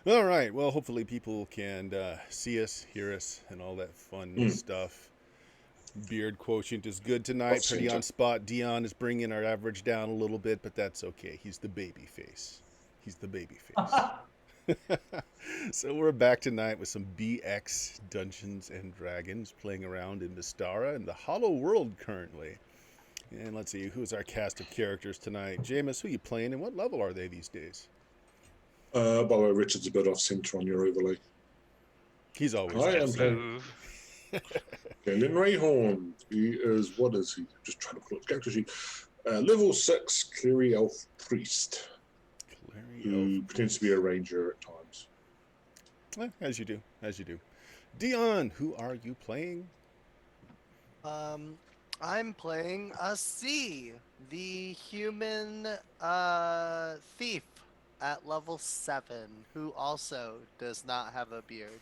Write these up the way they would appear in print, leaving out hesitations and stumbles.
All right. Well, hopefully people can see us, hear us, and all that fun Mm. stuff. Beard quotient is good tonight. Off Pretty on center. spot. Dion is bringing our average down a little bit, but that's okay. He's the baby face. He's the baby face. So we're back tonight with some BX Dungeons and Dragons, playing around in Mystara and the Hollow World currently. And let's see, who's our cast of characters tonight? Jameis, who you playing, and what level are they these days? By the way, Richard's a bit off center on your overlay. He's always I off am Just center. playing move. Galen Rayhorn. He is, what is he? Just trying to pull up the character sheet. Level 6 Cleary Elf Priest, Clary Elf who pretends to be a ranger at times. As you do, as you do. Dion, who are you playing? Um, I'm playing a C, the human thief at level 7, who also does not have a beard.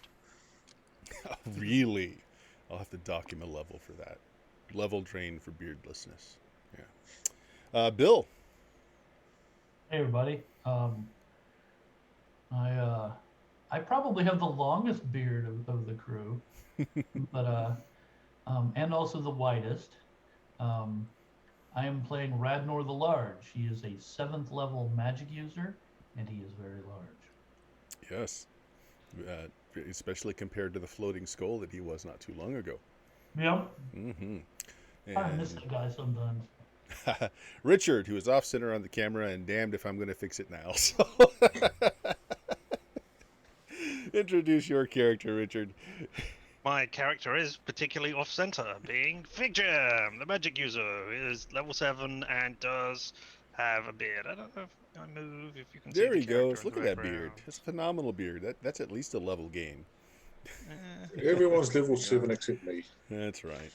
Really? I'll have to dock him a level for that. Level drain for beardlessness. Yeah. Bill. Hey everybody. I probably have the longest beard of the crew, but and also the widest. Um, I am playing Radnor the Large. He is a 7th level magic user, and he is very large. Yes. Especially compared to the floating skull that he was not too long ago. Yep. Mm-hmm. I miss And that guy sometimes. Richard, who is off center on the camera, and damned if I'm going to fix it now. So introduce your character, Richard. My character is particularly off-center, being Fig Jam, the magic user, who is level 7 and does have a beard. I don't know if I move, if you can see There the he character goes. in Look the at that beard. background. It's a phenomenal beard. That's at least a level gain. Everyone's level 7 except me. That's right.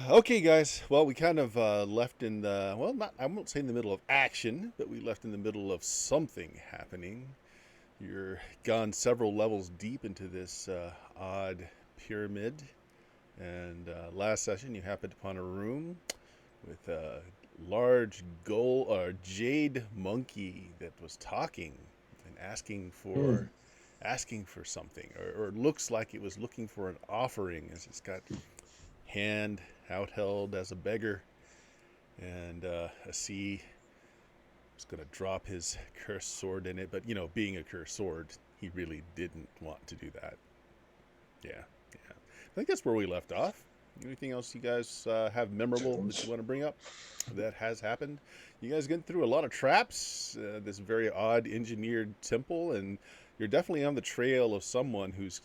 Okay, guys. Well, we kind of left in the not I won't say in the middle of action, but we left in the middle of something happening. You're gone several levels deep into this odd pyramid, and last session you happened upon a room with a large gold or jade monkey that was talking and asking for something, or it looks like it was looking for an offering, as it's got hand out held as a beggar, and a sea was going to drop his cursed sword in it, but being a cursed sword, he really didn't want to do that. Yeah, yeah. I think that's where we left off. Anything else you guys have memorable that you want to bring up that has happened? You guys getting through a lot of traps, this very odd engineered temple, and you're definitely on the trail of someone who's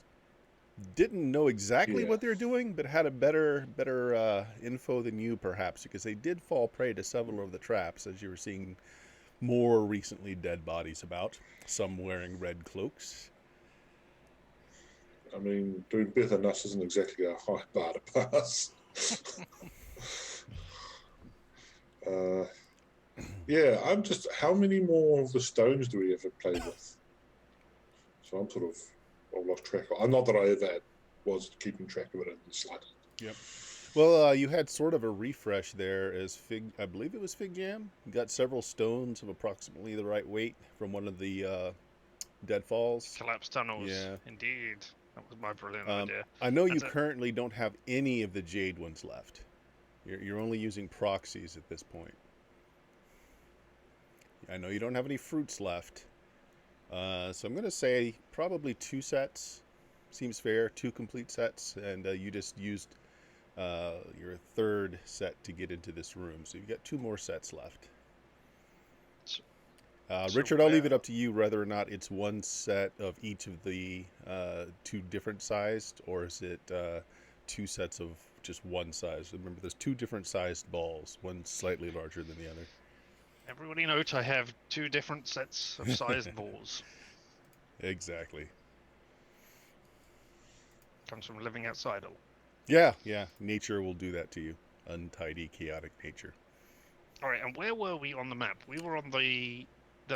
didn't know exactly Yeah. what they're doing, but had a better info than you, perhaps, because they did fall prey to several of the traps, as you were seeing more recently dead bodies about, some wearing red cloaks. I mean, doing better than us isn't exactly a high bar to pass. uh, yeah, I'm just. How many more of the stones do we ever play with? So I'm sort of. I've lost track. I'm not that I ever was keeping track of it in the slightest. Yep. Well, you had sort of a refresh there as Fig. I believe it was Fig Jam. You got several stones of approximately the right weight from one of the deadfalls. Collapsed tunnels, Yeah. indeed. That was my brilliant idea. I know you That's it. currently don't have any of the jade ones left. You're only using proxies at this point. I know you don't have any fruits left. So I'm going to say probably 2 sets. Seems fair. 2 complete sets. And you just used your third set to get into this room. So you've got 2 more sets left. So Richard, I'll leave it up to you whether or not it's 1 set of each of the 2 different sized, or is it 2 sets of just one size. Remember, there's 2 different sized balls, one slightly larger than the other. Everybody note I have 2 different sets of sized balls. Exactly. Comes from living outside all. Yeah, yeah. Nature will do that to you. Untidy, chaotic nature. Alright, and where were we on the map? We were on the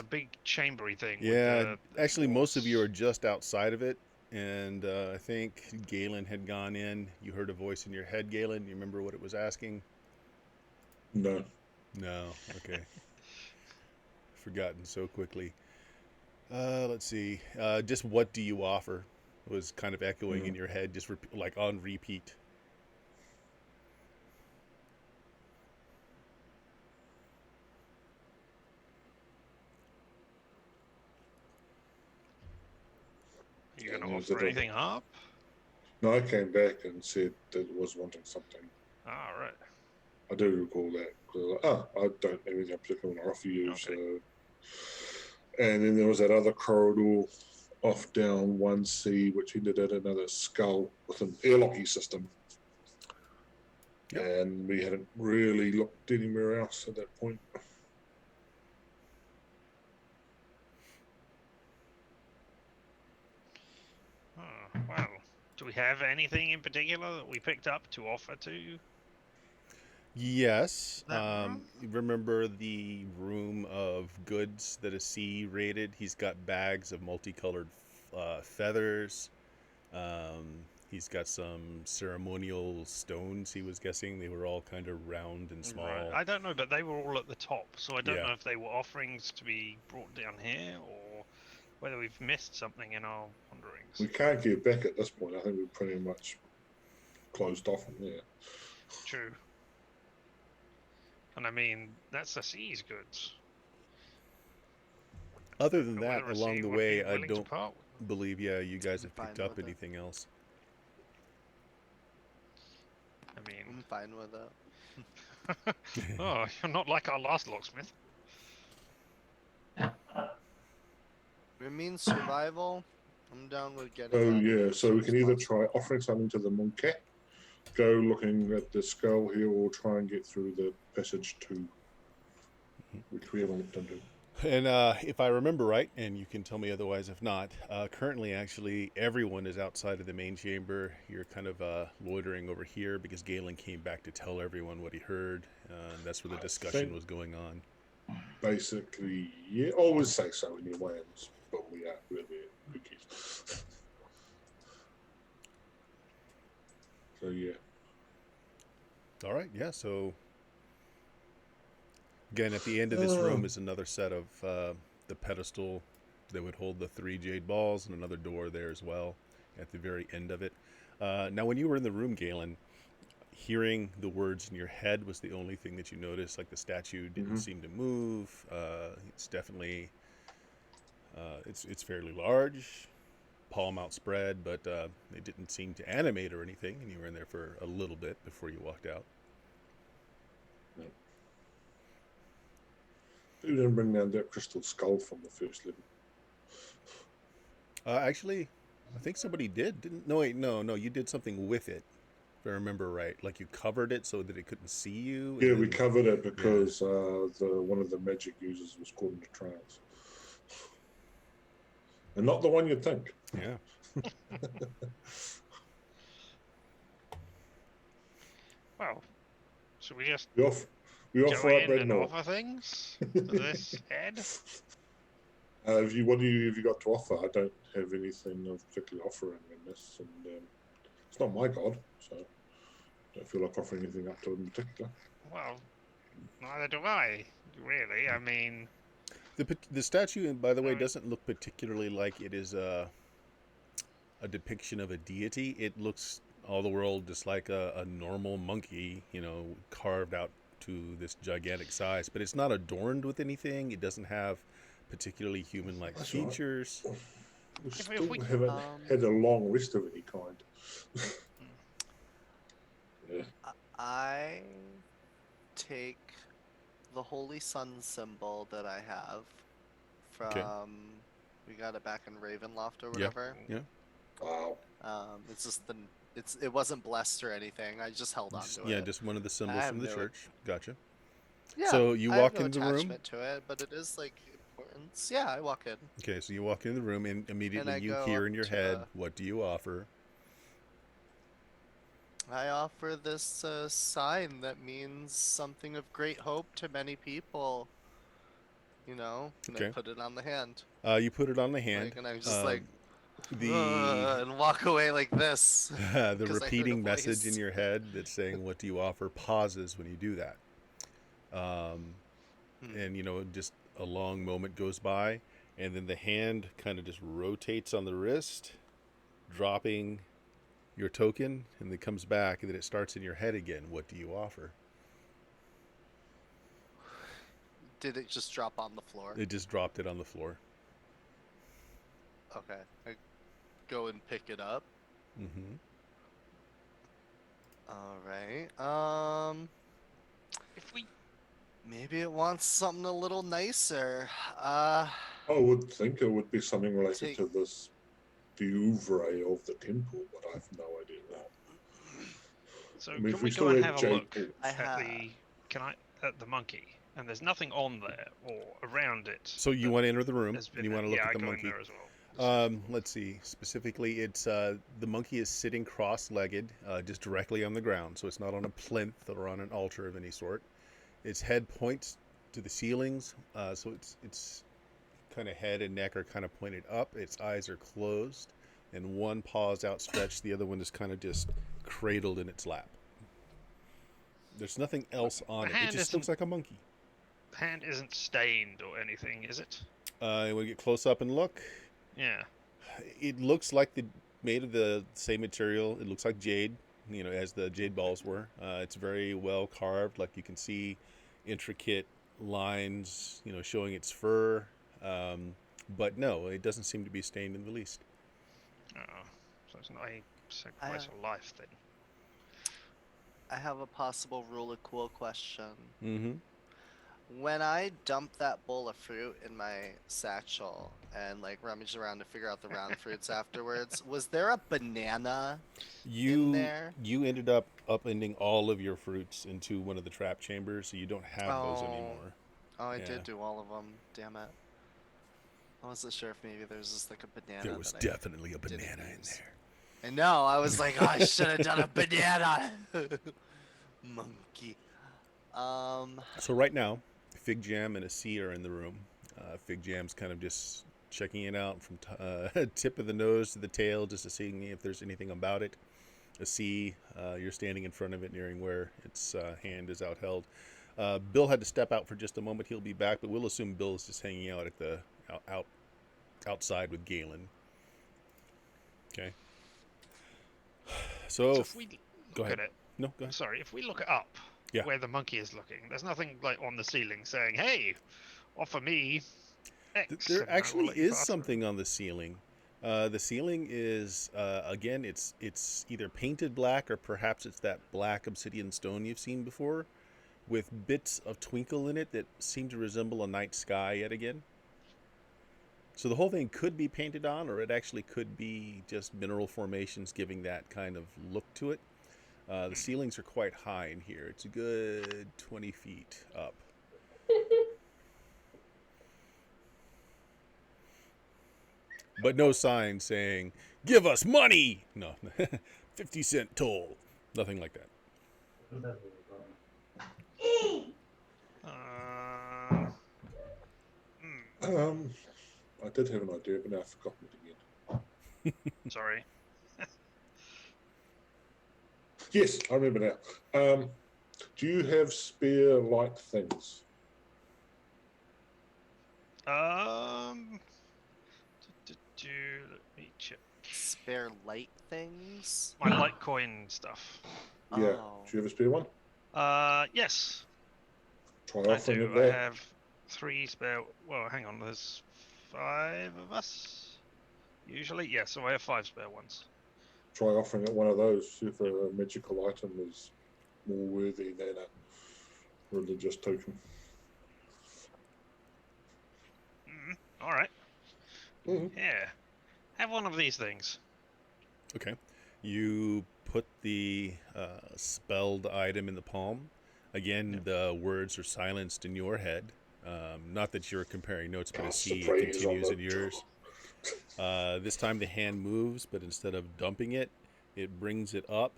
big chambery thing. Yeah, with the actually, most of you are walls. just outside of it. And I think Galen had gone in. You heard a voice in your head, Galen. You remember what it was asking? No. No. Okay. Forgotten so quickly. Let's see. Just what do you offer? Was kind of echoing in your head, just like on repeat. Are you going And to was offer it a- anything up? No, I came back and said that it was wanting something. Ah, right. I do recall that. 'Cause I was like, I don't have anything particular to offer you. Okay. So, and then there was that other corridor off down 1C, which ended at another skull with an airlocky system. Yep. And we hadn't really looked anywhere else at that point. Oh, well, do we have anything in particular that we picked up to offer to you? Yes. That room? You remember the room of goods that a C raided? He's got bags of multicolored feathers. He's got some ceremonial stones. He was guessing they were all kind of round and small. Right. I don't know, but they were all at the top, so I don't Yeah. know if they were offerings to be brought down here or whether we've missed something in our wanderings. We can't get back at this point. I think we're pretty much closed off from there. True. And I mean, that's the sea's goods. Other than But that, whether a along sea the would be way, I willing to don't part believe, you guys I'm have picked fine up with it. anything else. I mean, I'm fine with it. oh, you're not like our last locksmith. It means survival. I'm down with getting. Oh out of yeah, here so as we soon can as either possible. try offering something to the monkey, go looking at the skull here, or try and get through the passage 2, which we haven't looked into. And if I remember right, and you can tell me otherwise if not, currently actually everyone is outside of the main chamber. You're kind of loitering over here because Galen came back to tell everyone what he heard. And that's where the I discussion think- was going on. Basically, yeah, always say so anyway, but we are really who cares. So yeah, All right, yeah, so again, at the end of this room is another set of the pedestal that would hold the 3 jade balls and another door there as well at the very end of it. Now, when you were in the room, Galen, hearing the words in your head was the only thing that you noticed. Like the statue didn't seem to move. It's definitely, it's fairly large, palm outspread, but it didn't seem to animate or anything. And you were in there for a little bit before you walked out. who didn't bring down that crystal skull from the first level? Actually, I think somebody did. Didn't? No, wait, no. You did something with it. If I remember right, like you covered it so that it couldn't see you. and Yeah, we then- covered it because one of the magic users was caught in a trance, and not the one you'd think. Yeah. Well, should we just We go offer up in Red and North. offer things to this head? Have you got to offer? I don't have anything of particular offering in this, and it's not my god, so I don't feel like offering anything up to it in particular. Well, neither do I, really. I mean, The statue, by the way, Alright. doesn't look particularly like it is a depiction of a deity. It looks all the world just like a normal monkey, carved out to this gigantic size. But it's not adorned with anything. It doesn't have particularly human-like That's all right. features. We If still we- haven't had a long rest of any kind. Yeah. I take the Holy Sun symbol that I have from. Okay. We got it back in Ravenloft or Yeah. whatever. Wow. It's just it wasn't blessed or anything. I just held on to Yeah, it. just one of the symbols have from the no- church. Gotcha. Yeah. So you I have walk no into the room? attachment to it, but it is like importance. Yeah, I walk in. Okay, so you walk into the room and immediately I you go hear up in your to head, the- what do you offer? I offer this sign that means something of great hope to many people. And I Okay. put it on the hand. You put it on the hand. And I'm just like, the and walk away like this. the 'cause I heard a repeating message in voice. your head that's saying, "What do you offer?" pauses when you do that. And just a long moment goes by, and then the hand kind of just rotates on the wrist, dropping your token, and then comes back, and then it starts in your head again. What do you offer? Did it just drop on the floor? It just dropped it on the floor. Okay. I go and pick it up. Mm-hmm. All right. If we Maybe it wants something a little nicer. I would think it would be something related Take- to this, the oeuvre of the temple, but I have no idea. so I mean, can if we still go and had have a jade look balls- I at have. the monkey? And there's nothing on there or around it. So you that want to enter the room, has and been you there. want to look Yeah, at the I go in monkey. there as well. Let's see. Specifically, it's the monkey is sitting cross-legged, just directly on the ground, so it's not on a plinth or on an altar of any sort. Its head points to the ceilings, so it's kind of head and neck are kind of pointed up. Its eyes are closed, and one paw is outstretched. The other one is kind of just cradled in its lap. There's nothing else on it. It hand just looks isn't- like a monkey. The hand isn't stained or anything, is it? When we get close up and look, Yeah. it looks like made of the same material. It looks like jade, as the jade balls were. It's very well carved. Like you can see intricate lines, showing its fur. But no, it doesn't seem to be stained in the least. Oh, so it's not a sacrifice of life then. I have a possible rule of cool question. Mm-hmm. When I dump that bowl of fruit in my satchel and like rummage around to figure out the round fruits afterwards, was there a banana? there? You ended up upending all of your fruits into one of the trap chambers, so you don't have those Oh. anymore. Oh, I Yeah. did do all of them. Damn it. I wasn't sure if maybe there was just like a banana. There was that I definitely a didn't banana in use. there. I know. I was like, oh, I should have done a banana. Monkey. So right now, Fig Jam and a C are in the room. Fig Jam's kind of just checking it out from tip of the nose to the tail, just to seeing if there's anything about it. A C, you're standing in front of it, nearing where its hand is outheld. Bill had to step out for just a moment. He'll be back, but we'll assume Bill is just hanging out at the outside with Galen. Okay. So So, if we go look ahead. at it, No, go ahead. sorry, if we look it up Yeah. where the monkey is looking, there's nothing like on the ceiling saying, "Hey, offer me X." There and I will actually let you is pass through." something on the ceiling. The ceiling is again, it's either painted black or perhaps it's that black obsidian stone you've seen before, with bits of twinkle in it that seem to resemble a night sky yet again. So the whole thing could be painted on, or it actually could be just mineral formations giving that kind of look to it. The ceilings are quite high in here. It's a good 20 feet up. But no sign saying, "Give us money!" No, 50-cent toll. Nothing like that. Uh, I did have an idea, but now I've forgotten it again. sorry. Yes, I remember now. Do you have spear like things? Let me check. Spare light things. My Litecoin stuff. Yeah. Oh. Do you have a spear one? Yes, Try I offering do. it I there. have 3 spare. Well, hang on. There's 5 of us. Usually, yeah. So I have 5 spare ones. Try offering it one of those. See if a magical item is more worthy than a religious token. All right. Mhm. Yeah. Have one of these things. Okay. You put the spelled item in the palm. Again, the words are silenced in your head. Not that you're comparing notes, but a C Praise on continues the- in yours. This time the hand moves, but instead of dumping it, it brings it up.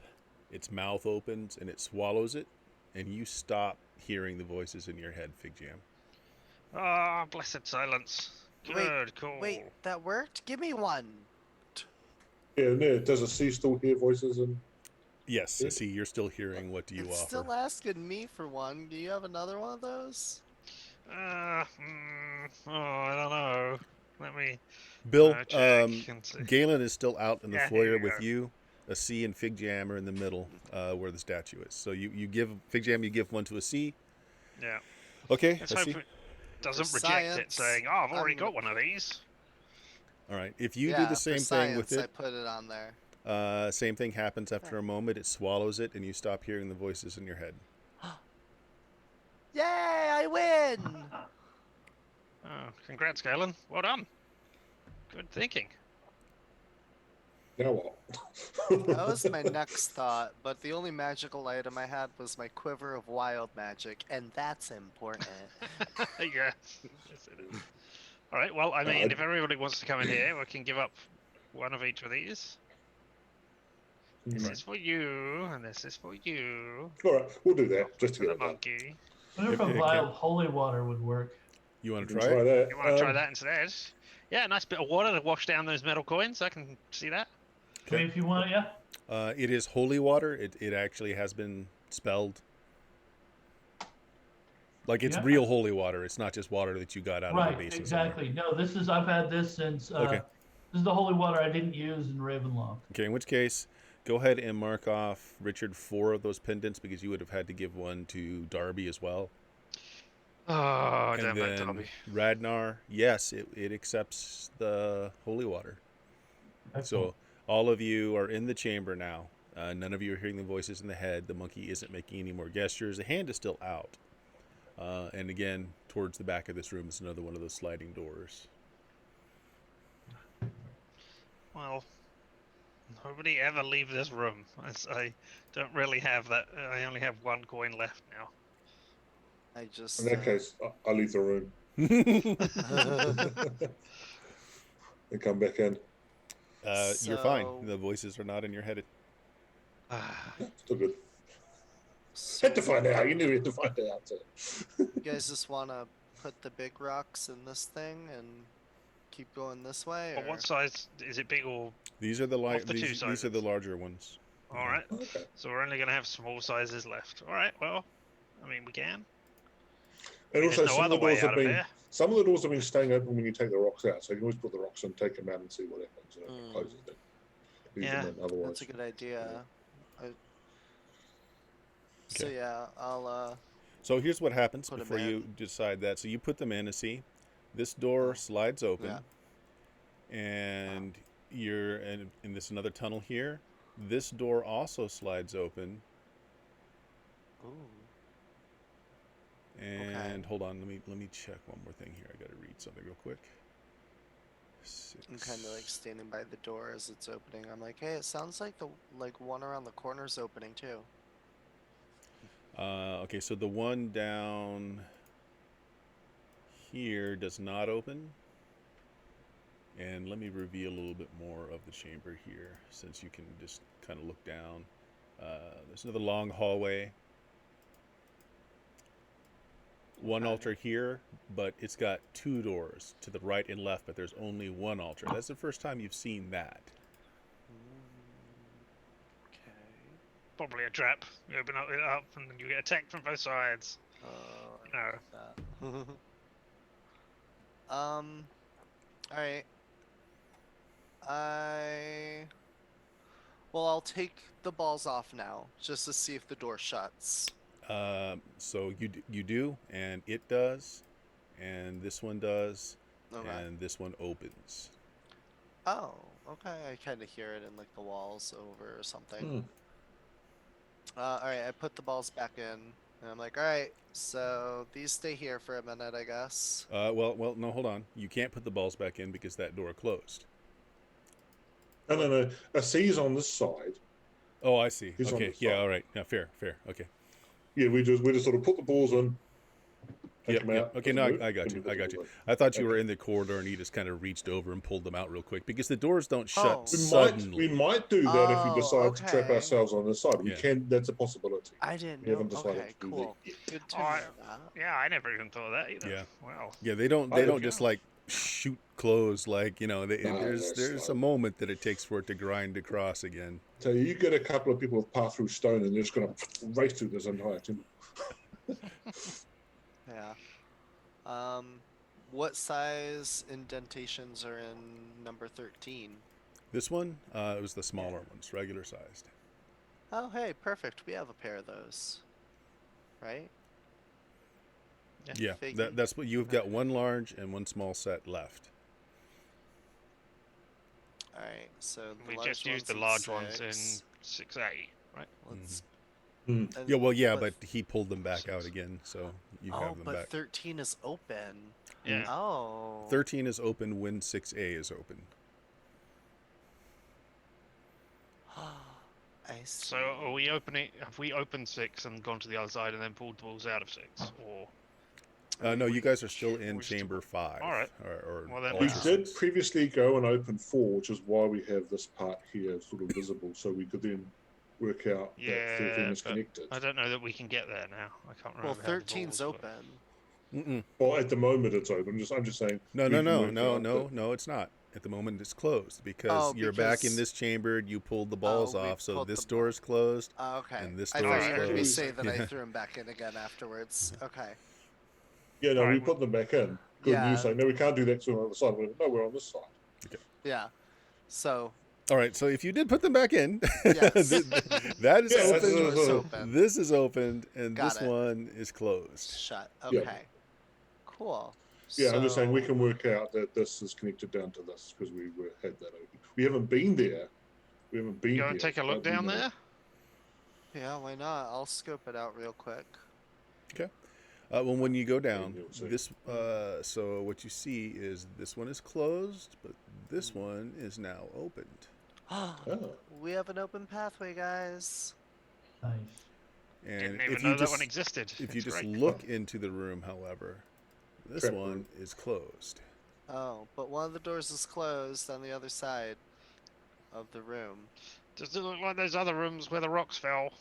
Its mouth opens and it swallows it, and you stop hearing the voices in your head, Fig Jam. Ah, blessed silence. Wait, Good call. Wait, that worked? Give me one. Yeah, no, does a C still hear voices? And Yes, Yeah. see, you're still hearing. What do you It's offer? still asking me for one. Do you have another one of those? Oh, I don't know. Let me Bill, check and see. Galen is still out in the Yeah, foyer here you with go. you. A C and Fig Jam are in the middle, where the statue is. So you give Fig Jam, you give one to a C. Yeah. Okay, Let's a hope C. it doesn't For reject it, science, saying, "Oh, I've already I'm gonna got one of these." All right. If you do yeah, the for same thing with science, I it, put it on there. same thing happens after a moment. It swallows it, and you stop hearing the voices in your head. Yay! I win. Oh, congrats, Galen. Well done. Good thinking. Now what? That was my next thought, but the only magical item I had was my quiver of wild magic, and that's important. Yes. Yes, it is. All right. Well, I mean, if everybody wants to come in here, we can give up one of each of these. This Right. is for you, and this is for you. All right, we'll do that just to For get the it done. monkey. I wonder if a Okay. vial of holy water would work. You want You to can try try it? that. You want to try that instead? Yeah, a nice bit of water to wash down those metal coins. I can see that. I mean, if you want, yeah. It is holy water. It actually has been spelled. Like it's Yeah. real holy water. It's not just water that you got out of the Right, basin. exactly. No, I've had this since. Okay. This is the holy water I didn't use in Ravenloft. Somewhere. Okay, in which case, go ahead and mark off, Richard, 4 of those pendants because you would have had to give one to Darby as well. Oh, And damn it, then Darby. Radnar, yes, it accepts the holy water. So Excellent. all of you are in the chamber now. None of you are hearing the voices in the head. The monkey isn't making any more gestures. The hand is still out. And again, towards the back of this room is another one of those sliding doors. Well, nobody ever leave this room. I don't really have that. I only have one coin left now. I just. In that case, I'll leave the room and come back in. You're fine. So- The voices are not in your head. Still good. So Had to find out. You knew you had to find out. you guys just want to put the big rocks in this thing and keep going this way? But Or... what size is it? Big or These are the Of the two these are the sizes. larger ones. all right? Okay. So we're only gonna have small sizes left. All right. Well, I mean, we can. And There's also, no some of other the way doors have out of been there. some of the doors have been staying open when you take the rocks out. So you can always put the rocks in, take them out, and see what happens. You know, Mm. close it. Leave Yeah. them in, otherwise. That's a good idea. So Okay. yeah, I'll So here's what happens Put 'em before you in. decide that. So you put them in. See, this door slides open, and you're in this another tunnel here. This door also slides open. Ooh. And hold on, let me check one more thing here. I got to read something real quick. I'm kind of like standing by the door as it's opening. I'm like, hey, it sounds like the one around the corner's opening too. Okay, so the one down here does not open. And let me reveal a little bit more of the chamber here, since you can just kind of look down. There's another long hallway. One Okay. altar here, but it's got 2 doors to the right and left, but there's only one altar. That's the first time you've seen that. Okay. Probably a trap. You open it up, and then you get attacked from both sides. No. That. All right. Well, I'll take the balls off now, just to see if the door shuts. So you do, and it does, and this one does, Okay. and this one opens. Oh, okay. I kind of hear it in like the walls over or something. All right. I put the balls back in, and I'm like, all right. So these stay here for a minute, I guess. Well, no, hold on. You can't put the balls back in because that door closed. No. A C's on this side. Oh, I see. He's on Okay, the yeah, side. all right. Yeah, fair. Okay. Yeah, we just sort of put the balls in. Take Yep, them yep. out. Okay, doesn't no, move, I got then you. we put I the got you. balls I thought you were Okay. in the corridor and you just kind of reached over and pulled them out real quick because the doors don't shut Oh. in. suddenly. We might do that if we Oh, decide to trap okay. ourselves on this side. We Yeah. can. That's a possibility. I didn't We know. haven't decided Okay, to do cool. that yet. Good to Oh, know that. Yeah, I never even thought of that either. Yeah. Wow. Yeah, they don't Okay. just like shoot close like, No, there's they're a slow. moment that it takes for it to grind across again. So you get a couple of people with path through stone, and they're just going to race through this entire timber. Yeah. what size indentations are in number 13? This one, it was the smaller ones, regular sized. Oh, hey, perfect. We have a pair of those. Right? Yeah, Figgy. that's what you've got. One large and one small set left. Alright, so the We large just used the one's large ones in 6. 6A, right? Let's. Mm. and- Yeah, well, yeah, but he pulled them back out Six. again, so you Oh, have them but back. 13 is open. Yeah. Oh. 13 is open when 6A is open. I see. So are we opening? Have we opened 6 and gone to the other side and then pulled the balls out of 6, or? No, you we- guys are still in we're still- chamber 5. All right. Or Well, then Ultra We Yeah. did 6. previously go and open 4, which is why we have this part here sort of visible, so we could then work out that 13 Yeah, is but connected. I don't know that we can get there now. I can't remember. Well, how the 13's balls work. open. Mm-mm. Well, at the moment it's open. I'm just saying. No, we no, can no, work no, out no, that- no, it's not. At the moment, it's closed because Oh, you're back in because- this chamber. You pulled the balls we off, so pulled this the door is closed. Oh, okay. And this I door thought is you heard me closed. say that I Yeah. threw him back in again afterwards. Okay. Yeah, no, we Alright, put them back in. Good. Yeah. You say, no, we can't do that, so we're on the side. We went, no, we're on this side. Yeah. So, All right, so if you did put them back in, Yes. that is Yeah, this open. door's open. This is opened, and Got this it. one is closed. Shut. Yeah. Okay. Cool. Yeah, I'm just saying we So- can work out that this is connected down to this because had that open. We haven't been there. We haven't been You here. want to take a look but we down know- there? Yeah, why not? I'll scope it out real quick. Well, when you go down, you'll see. this so what you see is this one is closed, but this one is now opened. Oh. We have an open pathway, guys. Nice. And Didn't if even you know that just one existed. if you It's just great. look into the room, however, this Trap one room. is closed. Oh, but one of the doors is closed on the other side of the room. Does it look like those other rooms where the rocks fell?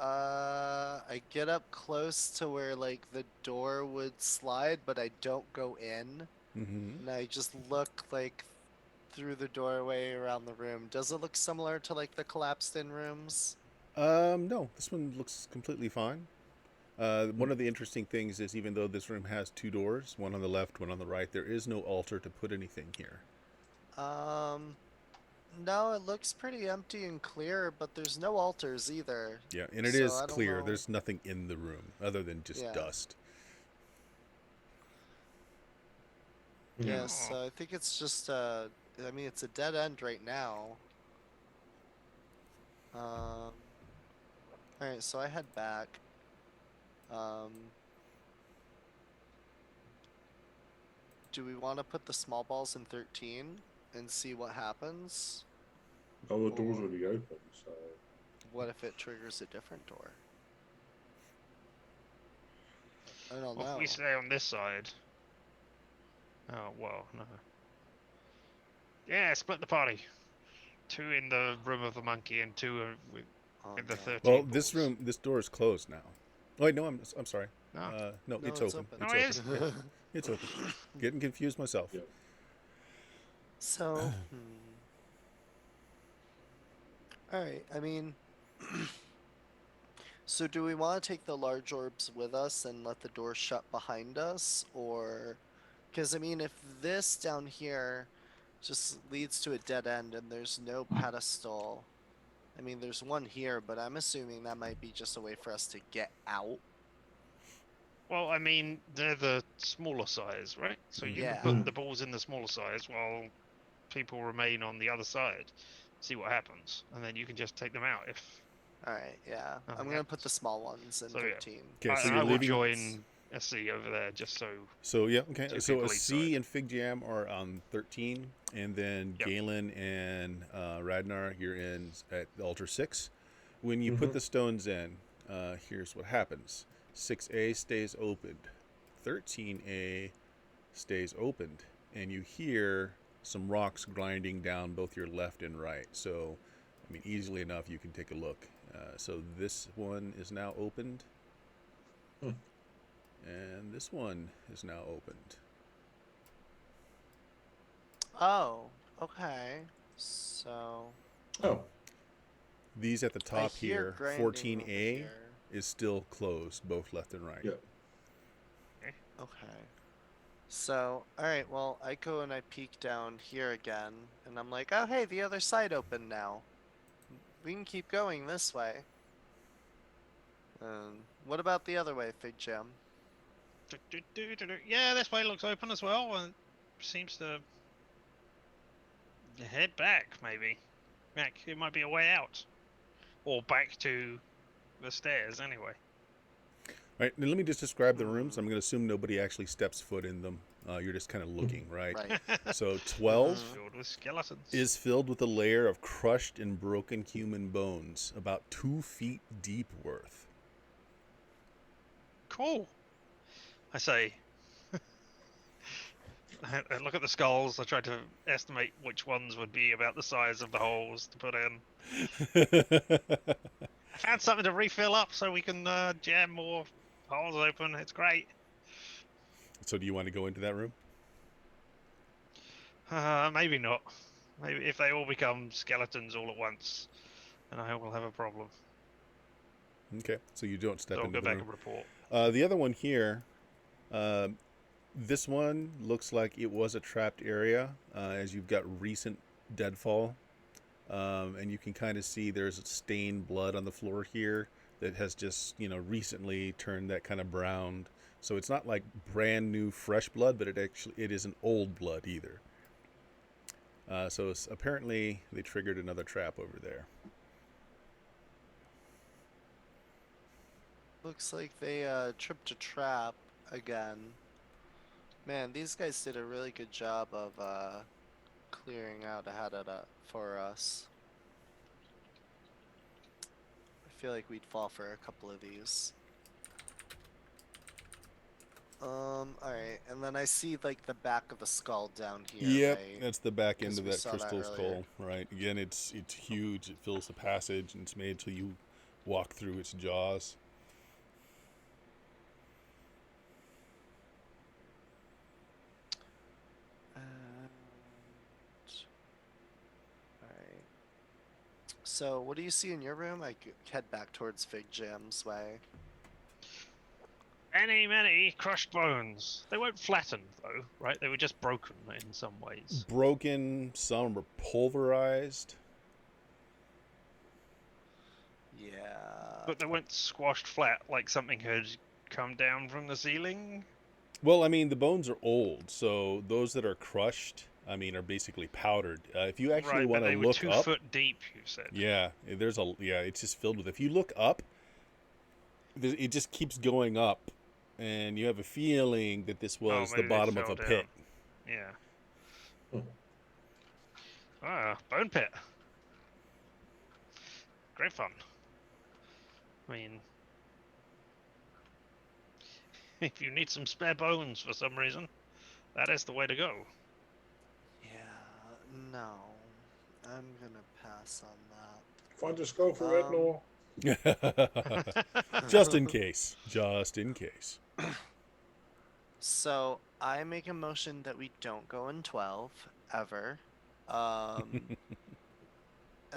I get up close to where like the door would slide, but I don't go in, Mm-hmm. and I just look like through the doorway around the room. Does it look similar to like the collapsed in rooms? No, this one looks completely fine. One of the interesting things is even though this room has 2 doors, one on the left, one on the right, there is no altar to put anything here. No, it looks pretty empty and clear, but there's no altars either. Yeah, and it So is I don't clear. know. There's nothing in the room other than just Yeah. dust. Yeah, Oh. so I think it's just I mean it's a dead end right now. Alright, so I head back. Do we want to put the small balls in 13 and see what happens? Oh, the door's already open, so. What if it triggers a different door? I don't What know. if we stay on this side? Oh, well, no. Yeah, split the party. 2 in the room of the monkey and 2 with Oh, in the no. 13 Well, this balls. this door is closed now. Oh, wait, no, I'm sorry. No. No, No, it's it's open. open. No, it is. Yeah, it's open. Getting confused myself. Yeah. So, Alright, I mean, so do we want to take the large orbs with us and let the door shut behind us? Or, because I mean, if this down here just leads to a dead end and there's no pedestal, I mean, there's one here, but I'm assuming that might be just a way for us to get out. Well, I mean, they're the smaller size, right? So you Yeah. can put the balls in the smaller size while people remain on the other side. See what happens, and then you can just take them out if. Alright, yeah. Oh, I'm yeah. gonna put the small ones in So, yeah. 13. Okay, so I you're will leaving. join SC over there just so. So yeah, okay. Two So people each C side. and Fig Jam are on 13, and then Yep. Galen and Radnar, you're in at Altar 6. When you put Mhm. the stones in, here's what happens: 6A stays opened, 13A stays opened, and you hear some rocks grinding down both your left and right. So, I mean, easily enough, you can take a look. So this one is now opened. Hmm. And this one is now opened. Oh, okay. So. Oh, These at the I top hear here, grinding over 14A here. is still closed, both left and right. Yeah. Okay. So, alright, well, I go and I peek down here again, and I'm like, oh hey, the other side open now. We can keep going this way. What about the other way, Fig Jam? Yeah, this way looks open as well, and seems to head back, maybe. Back, it might be a way out. Or back to the stairs, anyway. All right, now let me just describe the rooms. I'm going to assume nobody actually steps foot in them. You're just kind of looking, right? Right. So 12 Mhm. Filled with skeletons. is filled with a layer of crushed and broken human bones, about 2 feet deep worth. Cool. I say. I look at the skulls. I try to estimate which ones would be about the size of the holes to put in. I found something to refill up so we can jam more holes open. It's great. So do you want to go into that room? Maybe not. Maybe if they all become skeletons all at once, then I will have a problem. Okay, so you don't step So I'll into go the back room. and report. The other one here, this one looks like it was a trapped area, as you've got recent deadfall. And you can kind of see there's stained blood on the floor here that has just, recently turned that kind of brown. So it's not like brand new fresh blood, but it isn't old blood either. So apparently they triggered another trap over there. Looks like they tripped a trap again. Man, these guys did a really good job of clearing out ahead of that for us. I feel like we'd fall for a couple of these. Alright, and then I see like the back of the skull down here, Yep, right? that's the back 'Cause end of we that saw that crystal earlier. skull, right? Again, it's huge. It fills the passage, and it's made till you walk through its jaws. Alright. So, what do you see in your room? I head back towards Fig Jam's way. Many crushed bones. They weren't flattened though, right? They were just broken in some ways. Broken, some were pulverized. Yeah. But they weren't squashed flat like something had come down from the ceiling. Well, I mean, the bones are old, so those that are crushed, are basically powdered. If you actually Right, want but to they were look 2 up, foot deep, you said. yeah, it's just filled with. If you look up, it just keeps going up, and you have a feeling that this was the maybe they bottom of fell a pit. down. Yeah. Bone pit. Great fun. I mean, if you need some spare bones for some reason, that is the way to go. Yeah, no. I'm gonna pass on that. Find a skull for Ednor. Just in case. Just in case. So, I make a motion that we don't go in 12, ever. And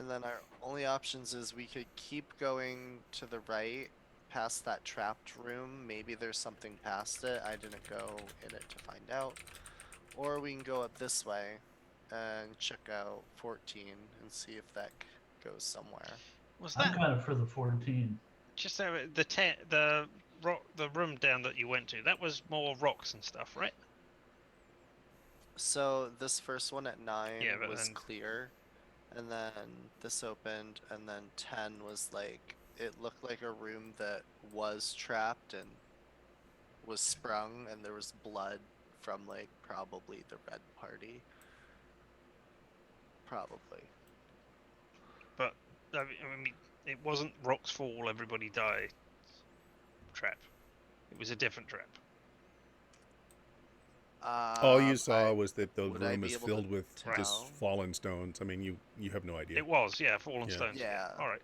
then our only options is we could keep going to the right past that trapped room. Maybe there's something past it. I didn't go in it to find out. Or we can go up this way and check out 14 and see if that goes somewhere. Was I'm that kind of for the 14. just the room down that you went to? That was more rocks and stuff, right? So this first one at 9 Yeah, but was then- clear, and then this opened, and then 10 was like, it looked like a room that was trapped and was sprung, and there was blood from like probably the red party. Probably. But I mean, it wasn't rocks fall, everybody die trap. It was a different trap. All you saw was that the would I room be is able filled to with tell? just fallen stones. I mean, you have no idea. It was, yeah, fallen Yeah. stones. Yeah. All right.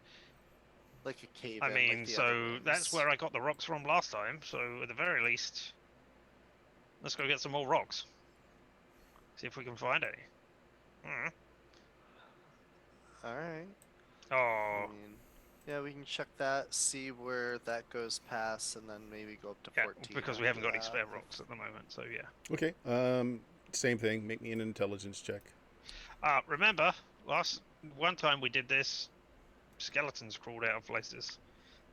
like a cave. I mean, like the other so that's rooms. where I got the rocks from last time. So at the very least, let's go get some more rocks. See if we can find any. All right. Oh, I mean, Yeah, we can check that, see where that goes past, and then maybe go up to Yeah, 14. because we haven't got after any spare that. rocks at the moment. So yeah. Okay. Same thing. Make me an intelligence check. Remember, one time we did this, skeletons crawled out of places.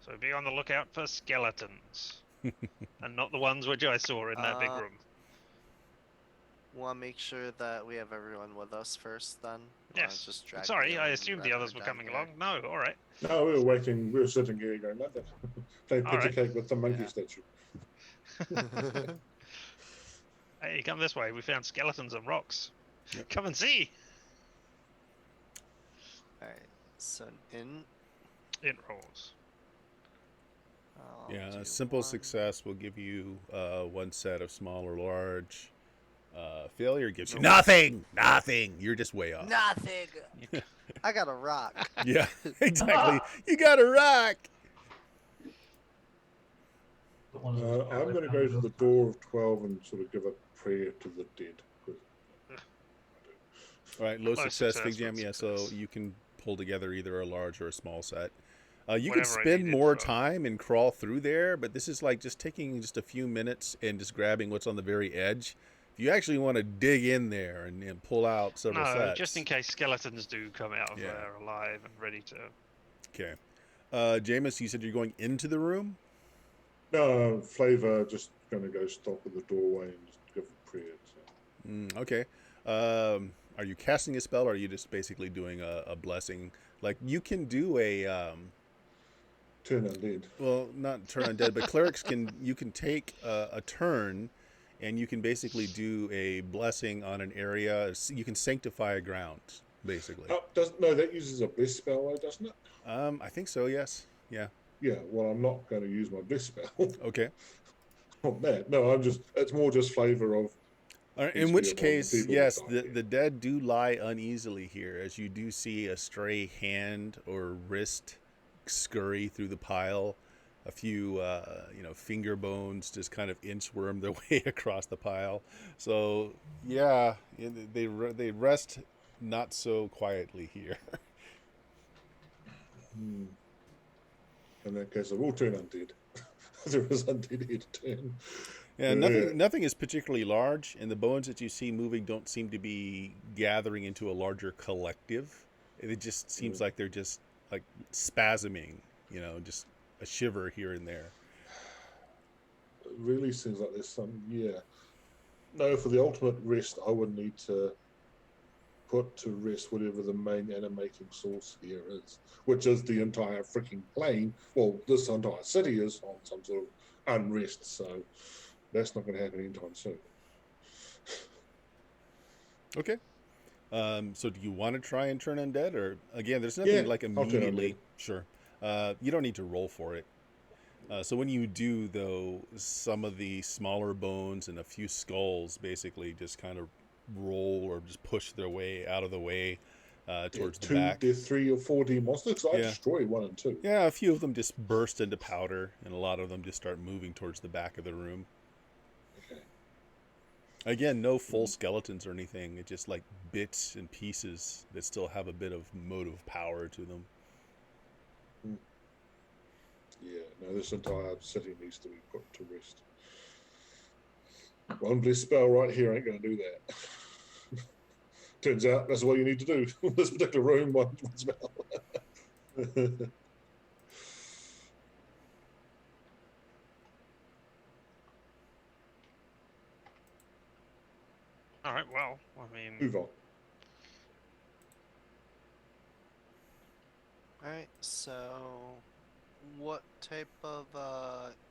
So be on the lookout for skeletons, and not the ones which I saw in that big room. Want to make sure that we have everyone with us first, then? Yes. Just drag Sorry, the I own assumed the Redner others were down coming here. along. No, all right. No, we were waiting. We were sitting here going nothing. Playing All picture right. cake with the monkey Yeah. statue. Hey, come this way. We found skeletons and rocks. Yep. Come and see. Alright, so in. It rolls. I'll Yeah, do a simple one. success will give you one set of small or large. Failure gives you Nope. nothing. You're just way off. Nothing! I got a rock. Yeah, exactly. You got a rock. But one of those I'm going to barely go to found the door of 12 and sort of give a prayer to the dead. All right, low Low success, success, Fig Jam. low Yeah, so success. you can pull together either a large or a small set. You Whatever can I spend needed more for- time and crawl through there, but this is like just taking just a few minutes and just grabbing what's on the very edge. If you actually want to dig in there and pull out several No, sets. just in case skeletons do come out of Yeah. there alive and ready to. Okay. Jameis, you said you're going into the room? No, Flavor just going to go stop at the doorway and just give a prayer. So. Okay. Are you casting a spell, or are you just basically doing a blessing? Like, you can do a... Turn undead. well, not turn undead, but clerics you can take a turn, and you can basically do a blessing on an area. You can sanctify a ground, basically. Oh, no, that uses a bless spell, though, doesn't it? I think so. Yes. Yeah. Yeah, well, I'm not going to use my bless spell Okay. on that. No, it's more just Flavor of. All right, Needs in to be which among the case, people yes, that die. the dead do lie uneasily here, as you do see a stray hand or wrist scurry through the pile. A few, finger bones just kind of inchworm their way across the pile. So, yeah, they rest not so quietly here. In that case, I will turn undead. There is undead here to turn. Yeah, Yeah. nothing is particularly large, and the bones that you see moving don't seem to be gathering into a larger collective. It just seems like they're just like spasming, just a shiver here and there. It really seems like there's some, yeah. No, for the ultimate rest, I would need to put to rest whatever the main animating source here is, which is the entire freaking plane. Well, this entire city is on some sort of unrest, so that's not going to happen anytime soon. Okay. So do you want to try and turn undead, or again, there's nothing like I'll turn immediately. undead. Sure. You don't need to roll for it. So when you do, though, some of the smaller bones and a few skulls basically just kind of roll or just push their way out of the way towards the back. There's 3 or 4 D monsters. I Yeah. destroyed 1 and 2. Yeah, a few of them just burst into powder, and a lot of them just start moving towards the back of the room. Okay. Again, no full skeletons or anything. It's just like bits and pieces that still have a bit of motive power to them. Yeah, no, this entire city needs to be put to rest. One bless spell right here ain't going to do that. Turns out that's what you need to do. This particular room, one spell. All right. Well, I mean, Move on. Alright, so what type of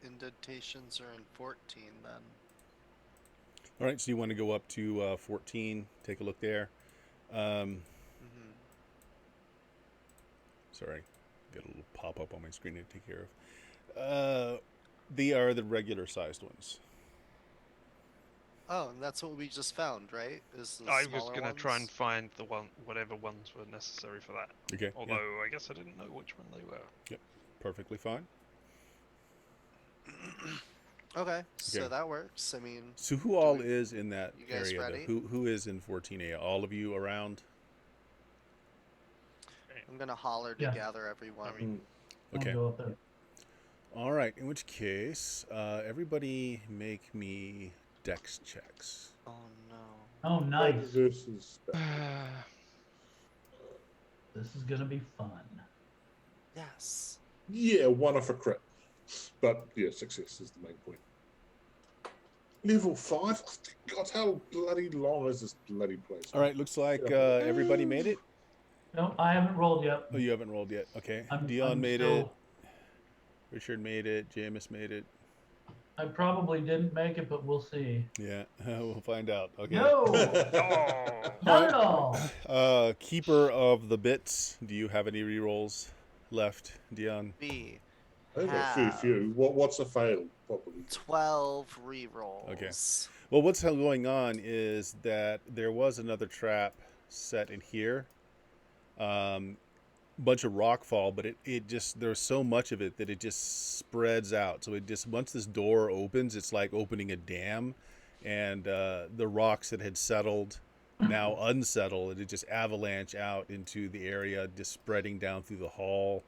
indentations are in 14 then? All right, so you want to go up to 14, take a look there. Sorry, got a little pop-up on my screen to take care of. They are the regular-sized ones. Oh, and that's what we just found, right? Is the I was smaller gonna try and ones? find whatever ones were necessary for that. Okay, Although yeah, I guess I didn't know which one they were. perfectly fine. Okay, so Okay. that works. I mean, So who all we- is in that you guys area? though? ready? Who is in 14A? All of you around? I'm gonna holler to Yeah. gather everyone. I mean, I'll Okay. go up there. All right. In which case, everybody make me dex checks. Oh no. Oh, nice. Versus This is gonna be fun. Yes. yeah, one off a crit. But yeah, success is the main point. Level 5? God, how bloody long is this bloody place? All right. Looks like everybody made it. No, I haven't rolled yet. Oh, you haven't rolled yet. Okay. I'm Dion made still, it. Richard made it. Jameis made it. I probably didn't make it, but we'll see. Yeah, we'll find out. Okay. No, Oh, not at all. Keeper of the bits. Do you have any rerolls left, Dion? B. I have a few. What's a fail? Probably. 12 rerolls. Okay. Well, what's going on is that there was another trap set in here. Bunch of rock fall, but it just, there's so much of it that it just spreads out. So it just, once this door opens, it's like opening a dam, and the rocks that had settled now unsettle, and it just avalanche out into the area, just spreading down through the hall.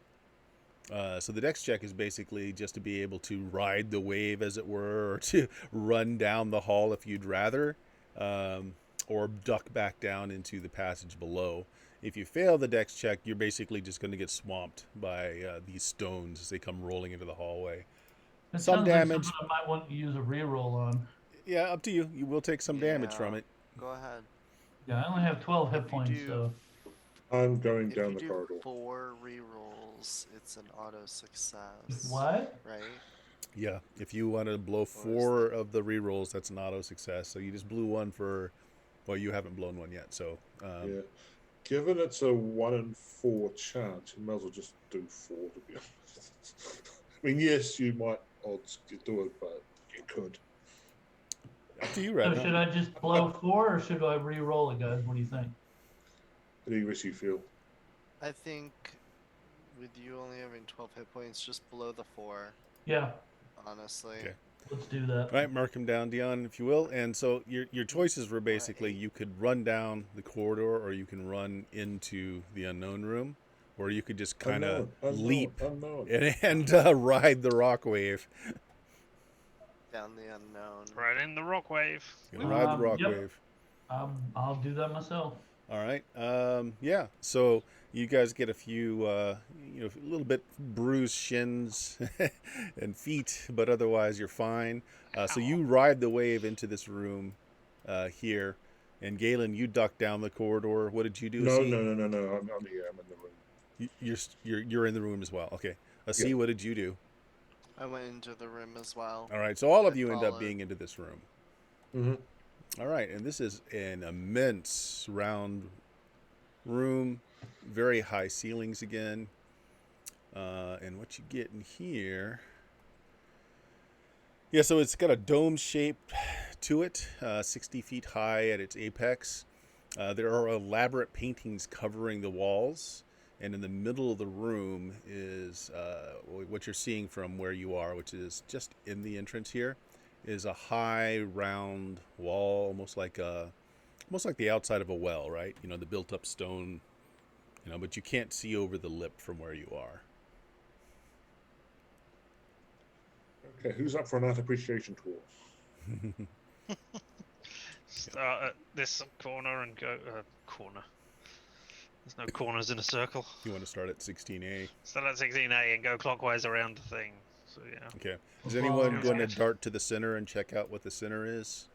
So the dex check is basically just to be able to ride the wave, as it were, or to run down the hall if you'd rather, or duck back down into the passage below. If you fail the dex check, you're basically just going to get swamped by these stones as they come rolling into the hallway. It Some sounds damage. Like something I might want to use a reroll on. Yeah, up to you. You will take some damage Yeah. from it. Go ahead. Yeah, I only have 12 hit If you points, do- so I'm going If down you the do corridor. 4 rerolls, it's an auto success. what? Right? Yeah, if you want to blow is 4 of the rerolls, that's an auto success. So you just blew one for, well, you haven't blown one yet. So Yeah. Given it's a 1 in 4 chance, you might as well just do 4, to be honest. I mean, yes, you might odds do it, but you could. up to you So right should now. I just blow 4 or should I re-roll it, guys? What do you think? How do you wish you feel? I think with you only having 12 hit points, just below the 4, Yeah, honestly. Okay. let's do that. All right, mark him down, Dion, if you will. And so your choices were basically you could run down the corridor, or you can run into the unknown room, or you could just kind of leap Unknown. and ride the rock wave. Down the unknown. right in the rock wave. You know, ride the rock Yep. wave. I'll do that myself. All right. Yeah. So you guys get a few, a little bit bruised shins and feet, but otherwise you're fine. So you ride the wave into this room here, and Galen, you duck down the corridor. What did you do? No. Asim? I'm here. I'm in the room. You're in the room as well. Okay. Asim, what did you do? I went into the room as well. All right. So all of I you end up followed. being into this room. Mm-hmm. All right, and this is an immense round room, very high ceilings again. And what you get in here, yeah, so it's got a dome shape to it, 60 feet high at its apex. There are elaborate paintings covering the walls, and in the middle of the room is what you're seeing from where you are, which is just in the entrance here, is a high round wall, almost like the outside of a well, right? You know, the built up stone, but you can't see over the lip from where you are. Okay, who's up for an art appreciation tour? Start at this corner and go corner. There's no corners in a circle. You want to start at 16A. Start at 16A and go clockwise around the thing. So yeah. Okay. Is Well, anyone sounds going to good. dart to the center and check out what the center is?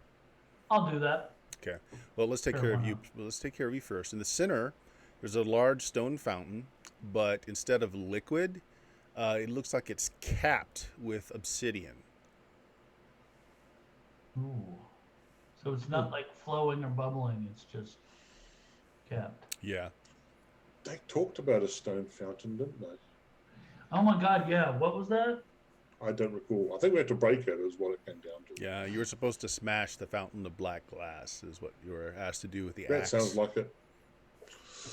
I'll do that. Okay. Well, let's take Sure, care of why you. not? Well, let's take care of you first. In the center, there's a large stone fountain, but instead of liquid, it looks like it's capped with obsidian. Ooh. So it's not like flowing or bubbling, it's just capped. Yeah. They talked about a stone fountain, didn't they? Oh my god, yeah. What was that? I don't recall. I think we had to break it, is what it came down to. Yeah. You were supposed to smash the fountain of black glass, is what you were asked to do with the That axe. sounds like it.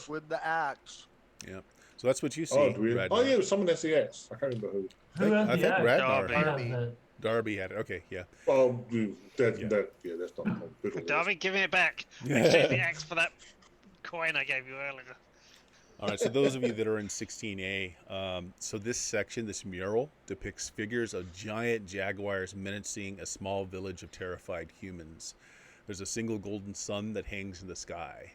With the axe. Yeah. So that's what you see. Oh, do we? Ragnar. Oh, yeah, someone has the axe. I can't remember who. Who has I the think axe? Ragnar. Darby. I have Darby. that. Darby had it. Okay. Yeah. Oh, that's Yeah. not a bit of Darby, give me it back. Exchange the axe for that coin I gave you earlier. All right, so those of you that are in 16A, so this section, this mural, depicts figures of giant jaguars menacing a small village of terrified humans. There's a single golden sun that hangs in the sky.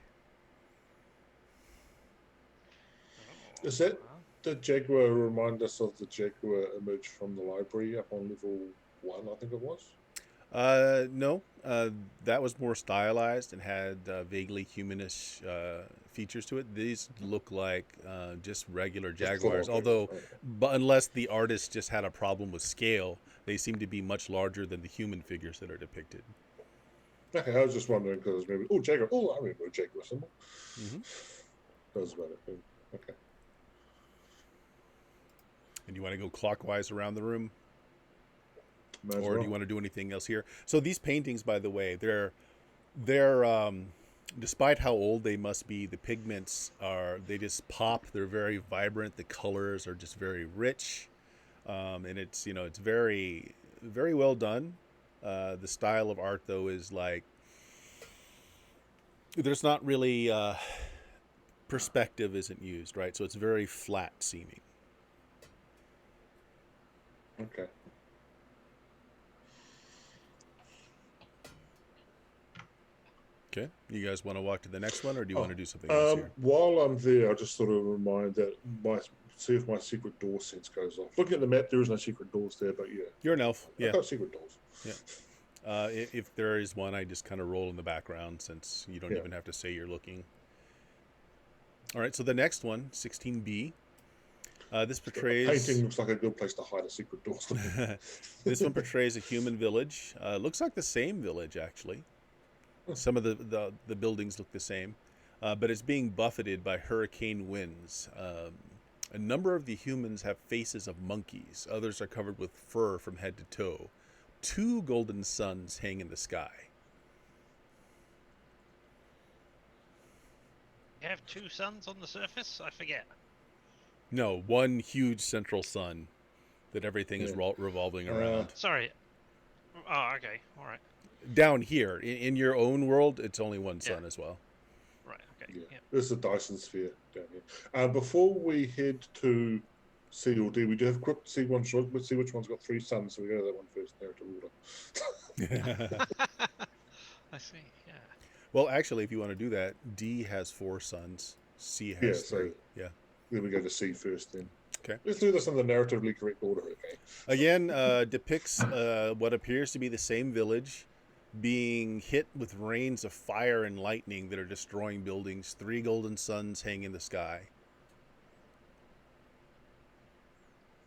Oh, Is that well, the Jaguar remind us of the Jaguar image from the library up on level 1, I think it was? No, that was more stylized and had vaguely humanish features to it. These look like just regular Just jaguars, full-on although, Jaguars, okay. but unless the artist just had a problem with scale, they seem to be much larger than the human figures that are depicted. Okay, I was just wondering because maybe, oh, Jaguar, oh, I remember a Jaguar symbol. Hmm. That was about it. Okay. And you want to go clockwise around the room? Might as Or well. do you want to do anything else here? So these paintings, by the way, they're despite how old they must be, the pigments they just pop. They're very vibrant. The colors are just very rich, and it's very very well done. The style of art though is like there's not really perspective isn't used, right? So it's very flat seeming. Okay. Okay, you guys want to walk to the next one, or do you want to do something else here? While I'm there, I just sort of remind that see if my secret door sense goes off. Looking at the map, there is no secret doors there, but yeah, You're an elf, yeah. I've got secret doors. If there is one, I just kind of roll in the background since you don't Yeah. even have to say you're looking. All right, so the next one, 16B. This portrays Painting looks like a good place to hide a secret door. this one portrays a human village. Looks like the same village actually. Some of the buildings look the same, but it's being buffeted by hurricane winds. A number of the humans have faces of monkeys. Others are covered with fur from head to toe. 2 golden suns hang in the sky. you have 2 suns on the surface? I forget. No, one huge central sun that everything is Yeah. revolving around. Sorry. Oh, okay. All right. Down here, in your own world, it's only one sun Yeah. as well. Right. Okay. Yeah. Yeah. This is a Dyson sphere down here. Before we head to C or D, we do have quick see one shot. Let's see which one's got 3 suns. So we go to that one first. Narrative order. I see. Yeah. Well, actually, if you want to do that, D has 4 suns. C has Yeah, 3. so- Yeah. Then we go to C first. Then. Okay. Let's do this in the narratively correct order. Okay. Again, depicts what appears to be the same village being hit with rains of fire and lightning that are destroying buildings. 3 golden suns hang in the sky.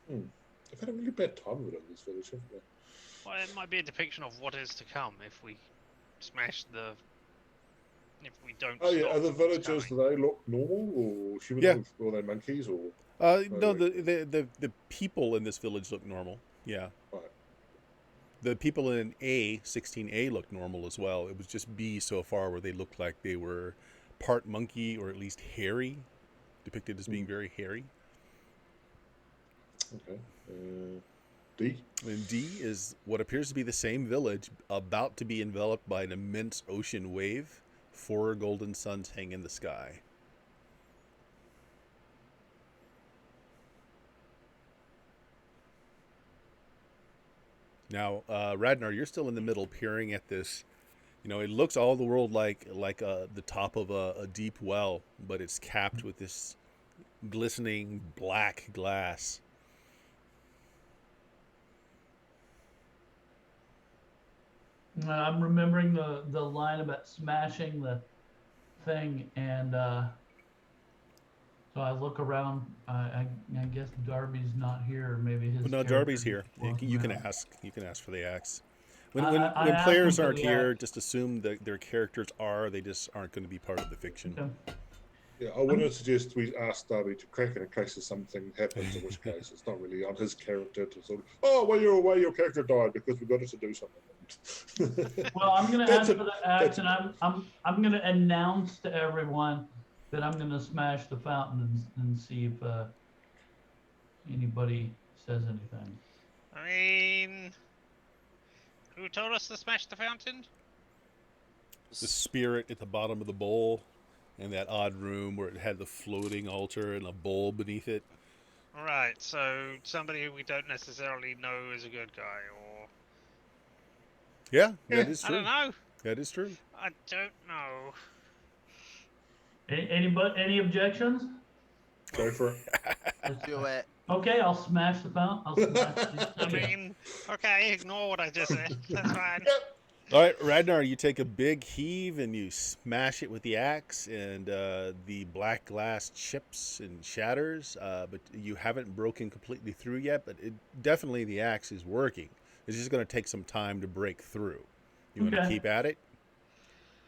I've had a really bad time with it in this village, haven't we? Well, it might be a depiction of what is to come if we smash the. If we don't. Oh yeah, stop are the what's villagers, do coming. they look normal or human? Yeah. Or are they monkeys or? No, right. the people in this village look normal. Yeah. Right. The people in 16A look normal as well. It was just B so far where they looked like they were part monkey or at least hairy, depicted as being very hairy. Okay. D. And D is what appears to be the same village about to be enveloped by an immense ocean wave. 4 golden suns hang in the sky. Now, Radnar, you're still in the middle, peering at this. You know, it looks all the world like the top of a deep well, but it's capped with this glistening black glass. I'm remembering the line about smashing the thing, and so I look around. I guess Darby's not here. Or maybe his. Well, no, character Darby's here. just walked You can around. ask. You can ask for the axe. When I asked players him for aren't the here, axe. just assume that their characters are. They just aren't going to be part of the fiction. Okay. Yeah, I wouldn't suggest we ask Darby to crack it in case there's something happens, in which case it's not really on his character to sort of, oh, while you're away, your character died because we got it to do something. Well, I'm going to That's ask a- for the axe, that's- and I'm going to announce to everyone that I'm going to smash the fountain and see if anybody says anything. I mean, who told us to smash the fountain? The spirit at the bottom of the bowl. in that odd room where it had the floating altar and a bowl beneath it. Right, so somebody who we don't necessarily know is a good guy, or Yeah, Yeah, that is I true. don't know. That is true. I don't know. Any objections? Go for it. Let's do it. Okay, I'll smash the fountain. I'll smash the I mean, okay, ignore what I just said. That's fine. All right, Ragnar, you take a big heave and you smash it with the axe, and the black glass chips and shatters. But you haven't broken completely through yet. But definitely the axe is working. It's just going to take some time to break through. You want to Okay. keep at it?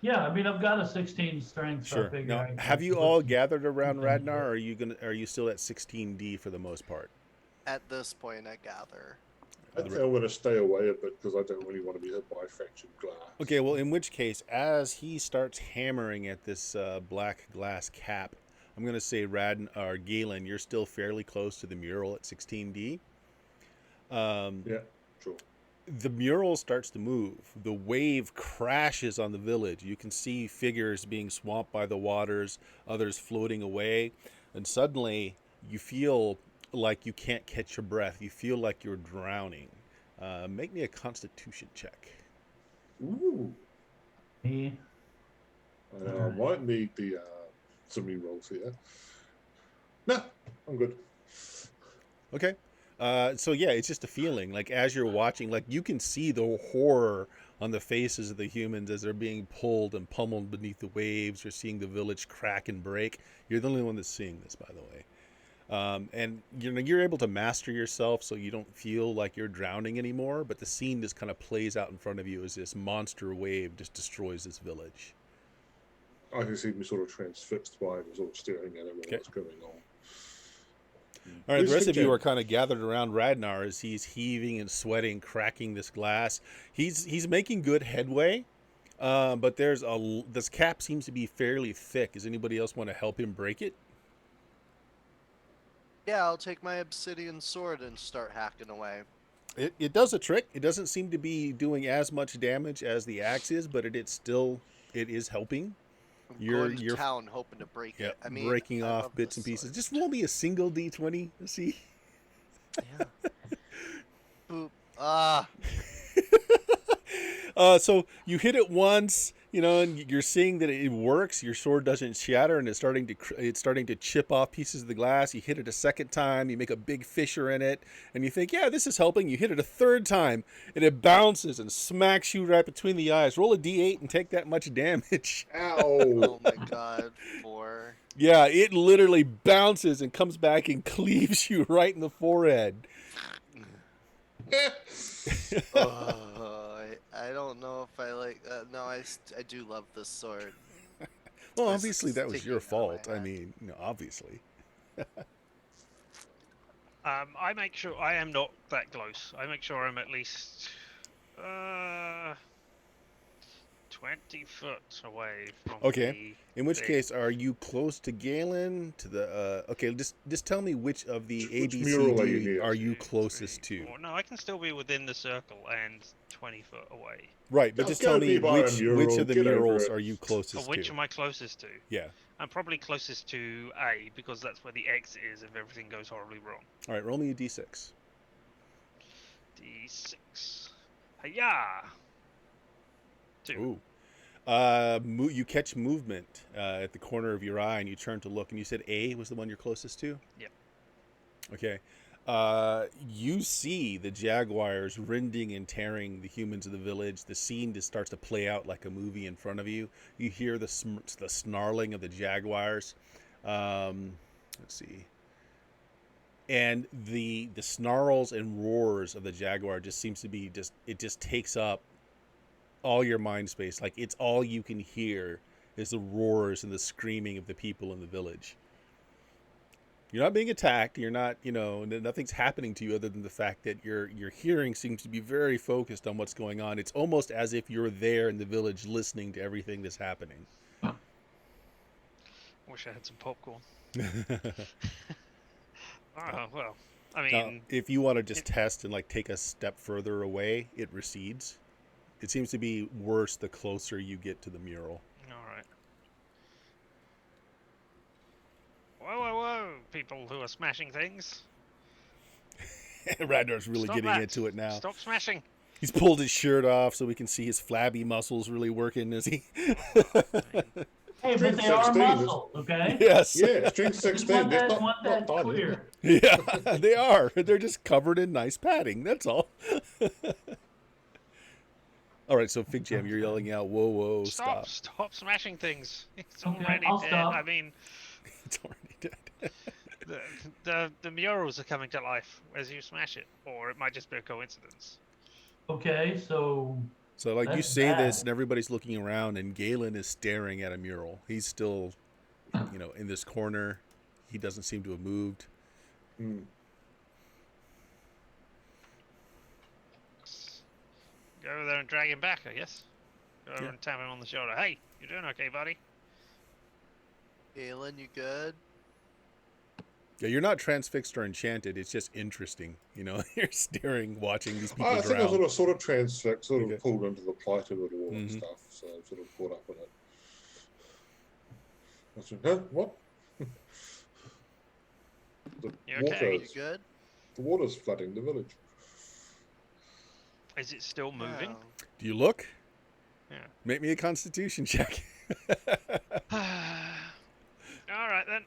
Yeah, I mean, I've got a 16 strength. So I Sure. figure Now, I have can you put all some- gathered around something Ragnar? into Or it. are you still at 16D for the most part? At this point, I gather. I think I'm going to stay away a bit because I don't really want to be hit by fractured glass. Okay, well, in which case, as he starts hammering at this black glass cap, I'm going to say Galen, you're still fairly close to the mural at 16D. Yeah, sure. The mural starts to move. The wave crashes on the village. You can see figures being swamped by the waters, others floating away, and suddenly you feel like you can't catch your breath. You feel like you're drowning. Make me a Constitution check. Ooh. Me. I might need the some rolls here. No, I'm good. Okay. So yeah, it's just a feeling. Like as you're watching, like you can see the horror on the faces of the humans as they're being pulled and pummeled beneath the waves. You're seeing the village crack and break. You're the only one that's seeing this, by the way. And you're able to master yourself, so you don't feel like you're drowning anymore. But the scene just kind of plays out in front of you as this monster wave just destroys this village. I can see me sort of transfixed by it, sort of staring at it while Okay. what's going on. All right, Where's the rest the of you gem? are kind of gathered around Ragnar as he's heaving and sweating, cracking this glass. He's making good headway, but this cap seems to be fairly thick. Does anybody else want to help him break it? Yeah, I'll take my obsidian sword and start hacking away. It does a trick. It doesn't seem to be doing as much damage as the axe is, but it is helping. I'm You're- going to you're- town hoping to break Yeah, it. I mean, breaking I off love bits this and pieces. sword. Just roll me a single D20. Let's see. Yeah. Boop. Ah. So you hit it once, and you're seeing that it works. Your sword doesn't shatter, and it's starting to chip off pieces of the glass. You hit it a second time, you make a big fissure in it, and you think, yeah, this is helping. You hit it a third time, and it bounces and smacks you right between the eyes. Roll a D8 and take that much damage. Ow! Oh my god. 4. Yeah, it literally bounces and comes back and cleaves you right in the forehead. I don't know if I like. No, I do love this sword. Well, This obviously is that was your sticking out my fault. I hand. mean, obviously. I make sure I am not that close. I make sure I'm at least 20 foot away from Okay. In which thing. case, are you close to Galen? To the okay, just tell me which of the A, Which B, mural C, are you D near? are you 2, closest 3, to? 4. No, I can still be within the circle and 20 foot away. Right, but Just just tell go me be by a which mural, of the get over murals it. are you So closest which to? am I closest to? Yeah. I'm probably closest to A because that's where the exit is if everything goes horribly wrong. All right, roll me a D6. D6. Hiya! 2. Ooh. You catch movement at the corner of your eye, and you turn to look, and you said A was the one you're closest to? Yep. Okay. You see the jaguars rending and tearing the humans of the village. The scene just starts to play out like a movie in front of you. You hear the snarling of the jaguars. Let's see. And the snarls and roars of the jaguar just seems to be it just takes up all your mind space. Like it's all you can hear is the roars and the screaming of the people in the village. You're not being attacked. You're not, nothing's happening to you other than the fact that your hearing seems to be very focused on what's going on. It's almost as if you're there in the village listening to everything that's happening. Wish I had some popcorn. Oh, well. I Now, mean, if you want to just test and like take a step further away, it recedes. It seems to be worse the closer you get to the mural. alright. people who are smashing things. Radnor's really Stop getting that. into it now. Stop smashing. He's pulled his shirt off so we can see his flabby muscles really working as he. Hey, but Strength they are 16 is- muscle, okay? Yes. Yeah, strength Just 16. want That's that, not, want not that tiny. clear. Yeah, they are. They're just covered in nice padding. That's all. All right, so Fig Jam, you're yelling out, "Whoa, whoa, stop!" Stop smashing things. It's Okay, already I'll dead. stop. I mean, It's already dead. the murals are coming to life as you smash it, or it might just be a coincidence. Okay, so So, like, you That's say this, bad. and everybody's looking around, and Galen is staring at a mural. He's still, in this corner. He doesn't seem to have moved. Hmm. Go over there and drag him back, I guess. Go over Yeah. and tap him on the shoulder. Hey, you doing okay, buddy? Galen, you good? Yeah, you're not transfixed or enchanted. It's just interesting. You're staring, watching these people I think I drown. was sort of transfixed, sort of Okay. pulled into the plight of it all and Mhm. stuff, so I'm sort of caught up in it. I said, huh? What? the You okay? You good? The water's flooding the village. Is it still moving? Oh. Do you look? Yeah. Make me a Constitution check. All right then.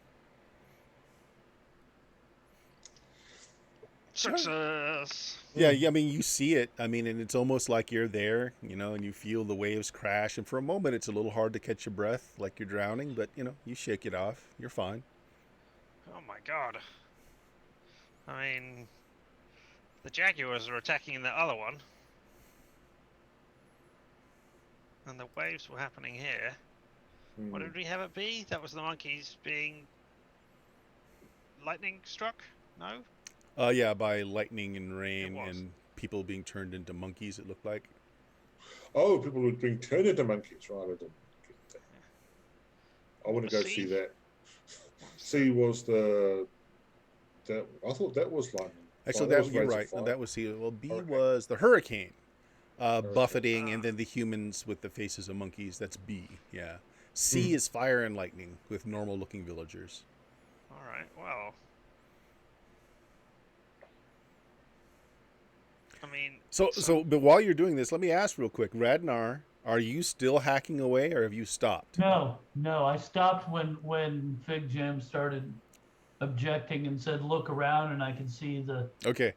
Success. Yeah, I mean, you see it. I mean, and it's almost like you're there, and you feel the waves crash. And for a moment, it's a little hard to catch your breath, like you're drowning. But you shake it off. You're fine. Oh my god. I mean, the jaguars are attacking the other one, and the waves were happening here. What Hmm. did we have it be? That was the monkeys being lightning struck? No? Yeah, by lightning and rain was. and people being turned into monkeys. It looked like. Oh, people were being turned into monkeys, right? I didn't get that. I want to The go see sea? that. C was that. I thought that was lightning. Actually, Fire. you're Razor right. fire. That was C. Well, B Hurricane. was the hurricane, Hurricane. buffeting, and Ah. then the humans with the faces of monkeys. That's B. Yeah. C is fire and lightning with normal-looking villagers. Alright, well. I mean, But while you're doing this, let me ask real quick, Radnar, are you still hacking away, or have you stopped? no, I stopped when Fig Jam started objecting and said, "Look around," and I could see the Okay.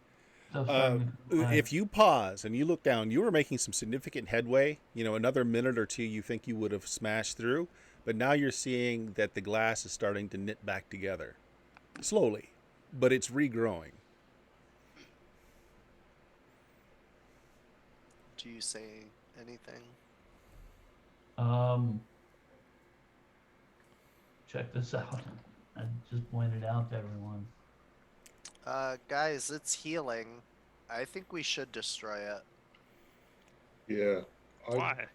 stuff starting to fly. If you pause and you look down, you were making some significant headway. Another minute or two, you think you would have smashed through, but now you're seeing that the glass is starting to knit back together, slowly, but it's regrowing. Do you say anything? Check this out. I just pointed out to everyone. Guys, it's healing. I think we should destroy it. Yeah. I why?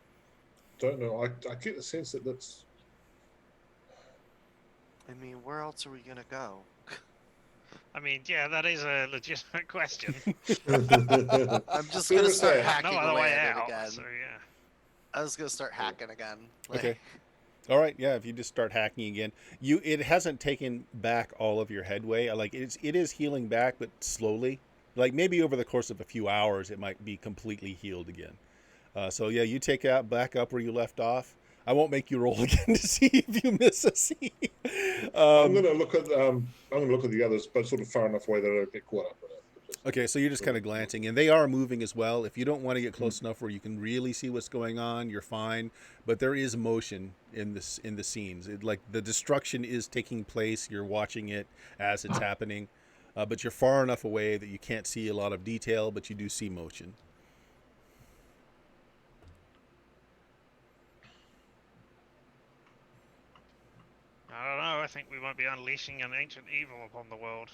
don't know. I get the sense that that's. I mean, where else are we gonna go? I mean, yeah, that is a legitimate question. I'm just gonna Seriously, start no hacking no other away way at out. it again. So yeah. I was gonna start hacking again. Okay. All right, yeah. If you just start hacking again, it hasn't taken back all of your headway. Like it is healing back, but slowly. Like maybe over the course of a few hours, it might be completely healed again. So yeah, you take out back up where you left off. I won't make you roll again to see if you miss a C. I'm gonna look at the others, but sort of far enough away that I don't get caught up in it. Okay, so you're just kind of glancing, and they are moving as well. If you don't want to get close enough where you can really see what's going on, you're fine. But there is motion in the scenes. Like the destruction is taking place. You're watching it as it's happening, but you're far enough away that you can't see a lot of detail, but you do see motion. I don't know. I think we might be unleashing an ancient evil upon the world.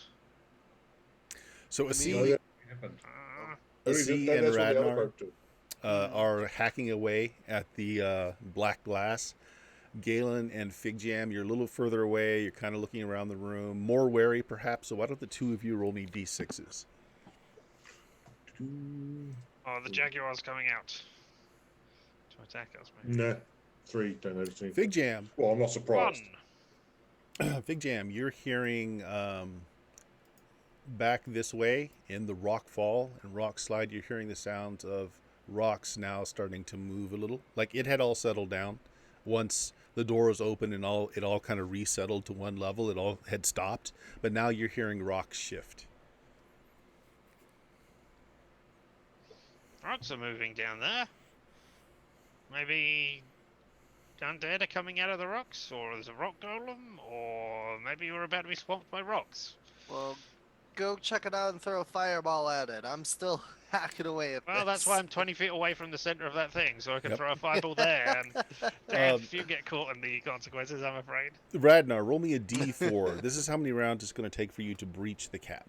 So I a mean, C, Oh, yeah, it happened. Uh, a C That's and what the other Radnar folk do. are hacking away at the black glass. Galen and Fig Jam, you're a little further away. You're kind of looking around the room, more wary perhaps. So why don't the two of you roll me d6s? oh, the jaguar's coming out to attack us. Maybe. Nah, 3. Don't notice anything. Fig Jam, Well, I'm not surprised. 1. Fig Jam, you're hearing back this way in the rock fall and rock slide. You're hearing the sounds of rocks now starting to move a little. Like it had all settled down once the door was open and it all kind of resettled to one level. It all had stopped, but now you're hearing rocks shift. Rocks are moving down there. Maybe undead are coming out of the rocks, or there's a rock golem, or maybe you're about to be swamped by rocks. Well, go check it out and throw a fireball at it. I'm still hacking away at Well, this. that's why I'm 20 feet away from the center of that thing, so I can Yep. throw a fireball there. And damn, Um, if you get caught in the consequences, I'm afraid. Radnar, roll me a d4. This is how many rounds it's going to take for you to breach the cap.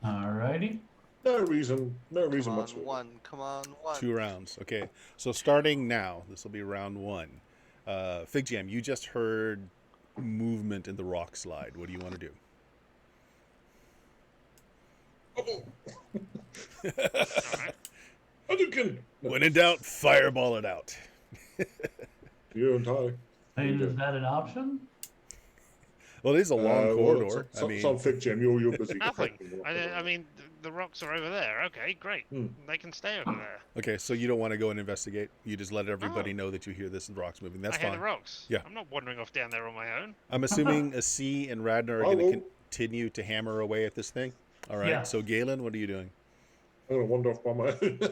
Alrighty. No reason Come on, whatsoever. one. Come on, one. 2 rounds. Okay, so starting now, this will be round 1. Fig Jam, you just heard movement in the rock slide. What do you want to do? Oh, Alright. Hadouken! When in doubt, fireball it out. You and I. I mean, Okay. is that an option? Well, it is a long Well, corridor. I some mean, Fig Jam, you're busy. Nothing. cracking the I rock. mean, the rocks are over there. Okay, great. Hmm. They can stay over there. okay, so you don't want to go and investigate. You just let everybody know that you hear this rocks moving. That's I hear fine. the rocks. Yeah. I'm not wandering off down there on my own. I'm assuming a C and Radnar are I going to will. continue to hammer away at this thing. All right. Yeah. So Galen, what are you doing? I'm gonna wander off by my own. All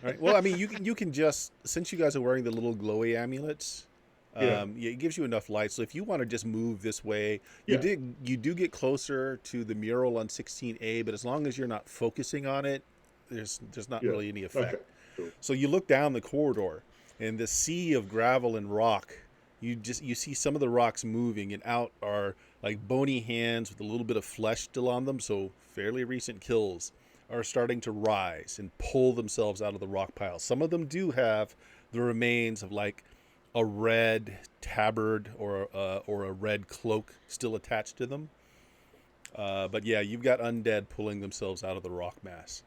right. Well, I mean, you can just, since you guys are wearing the little glowy amulets, Yeah. yeah, it gives you enough light. So if you want to just move this way, Yeah. you do get closer to the mural on 16A, but as long as you're not focusing on it, there's not Yeah. really any effect. Okay, cool. So you look down the corridor, and the sea of gravel and rock. You see some of the rocks moving, and out are like bony hands with a little bit of flesh still on them. So fairly recent kills are starting to rise and pull themselves out of the rock pile. Some of them do have the remains of like a red tabard or a red cloak still attached to them. But yeah, you've got undead pulling themselves out of the rock mass.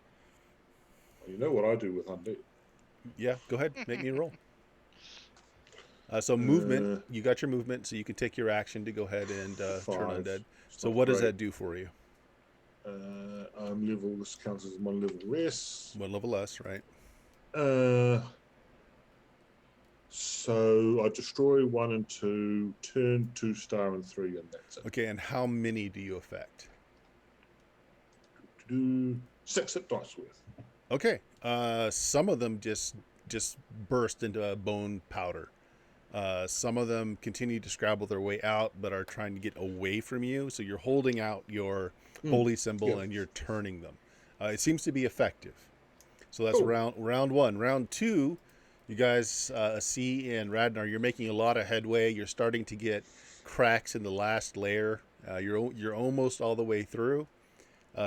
You know what I do with undead. Yeah, go ahead, make me a roll. So movement, you got your movement, so you can take your action to go ahead and turn 5. undead. It's So not what does great. that do for you? I'm level. This counts as 1 level rest. 1 level less, right? So I destroy 1 and 2, turn 2 star and 3, and that's it. Okay, and how many do you affect? 6 hit dice worth. Okay, some of them just burst into a bone powder. Some of them continue to scrabble their way out, but are trying to get away from you. So you're holding out your holy symbol yeah. and you're turning them. It seems to be effective. So that's Cool. round 1. Round 2, you guys, C and Radnar, you're making a lot of headway. You're starting to get cracks in the last layer. You're almost all the way through.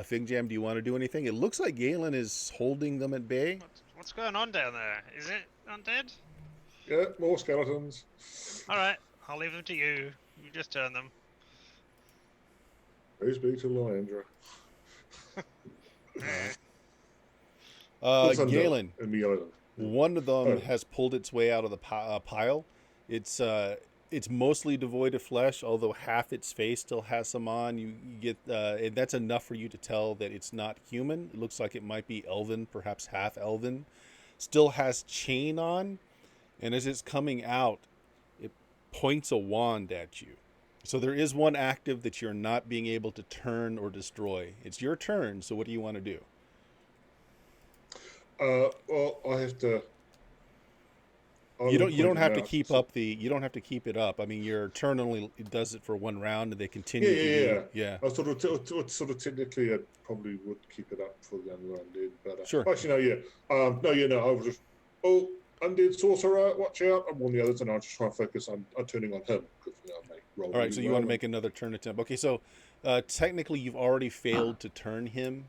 Fig Jam, do you want to do anything? It looks like Galen is holding them at bay. What's going on down there? Is it undead? Yeah, more skeletons. Alright, I'll leave them to you. You just turn them. Praise be to Lyandra. Uh, It's undead Galen, and the island. one of them Oh. has pulled its way out of the pile. It's mostly devoid of flesh, although half its face still has some on. You get, and that's enough for you to tell that it's not human. It looks like it might be elven, perhaps half elven. Still has chain on, and as it's coming out, it points a wand at you. So there is one active that you're not being able to turn or destroy. It's your turn. So what do you want to do? Well, I have to. You don't have to keep up the, you don't have to keep it up. I mean, your turn only does it for 1 round, and they continue. Yeah. I sort of technically, I probably would keep it up for the undead, but Sure. Actually, no, yeah. I was just undead sorcerer, watch out! I warn the others, and I just try and focus on turning on him because I make roll. All right, really so you well. want to make another turn attempt. Okay, so technically you've already failed to turn him.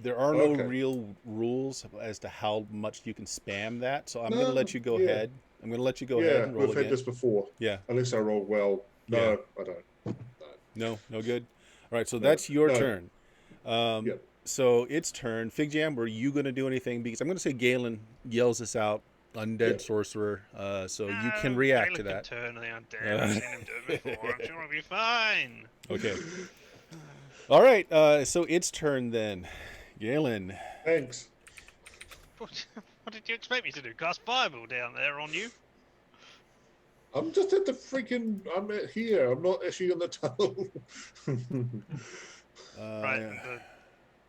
There are no Okay. real rules as to how much you can spam that, so I'm going to No, let you go yeah. ahead. I'm going to let you go ahead and roll we've again. had this before. Yeah. Unless I roll well. No, I don't. No good. All right, so No, that's your no. turn. Yep. So it's turn. Fig Jam, were you going to do anything? Because I'm going to say Galen yells this out undead Yeah. sorcerer, so you No, can react to Galen that. can turn the undead. I've seen him do it before. I'm sure it'll be fine. Okay. All right. So it's turn then. Galen. Thanks. What did you expect me to do? Cast Fireball down there on you? I'm just at the freaking. I'm at here. I'm not actually in the tunnel. Right, and the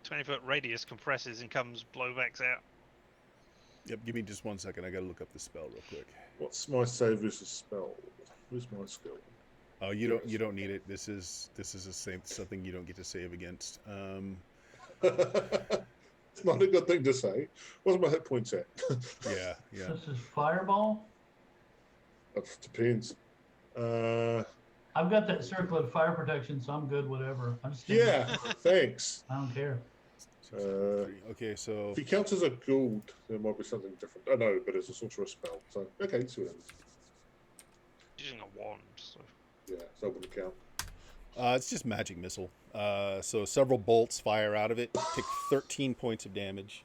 20-foot radius compresses and comes blowbacks out. Yep. Give me just 1 second. I gotta look up the spell real quick. What's my save versus spell? Where's my skill? Oh, you don't need it. This is something you don't get to save against. It's not a good thing to say. What's my hit points at? Yeah. This is Fireball. It depends. I've got that circle of fire protection, so I'm good. Whatever. I'm just Yeah, thanks. I don't care. Okay, so If he counts as a gold, there might be something different. Oh no, but it's a sorcerer spell. So okay, let's see what happens. Using a wand, so. Yeah, so it wouldn't count. it's just magic missile. So several bolts fire out of it. Take 13 points of damage.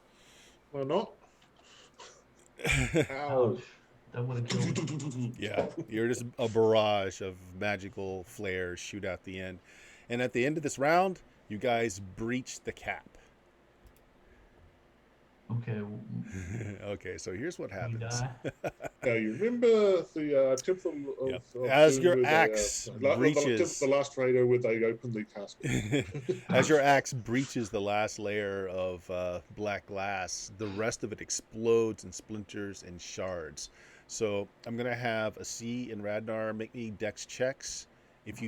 Why not? Ow. Ouch. That would have killed me. Yeah, you're just a barrage of magical flares shoot out the end. And at the end of this round, you guys breach the cap. Okay. Okay, so here's what We happens. die. Now you remember the temple of, Yep. of As Doom your where they, axe breaches- the last raider where they opened the casket. As your axe breaches the last layer of black glass, the rest of it explodes and splinters and shards. So I'm gonna have Asi and Radnar make me dex checks. If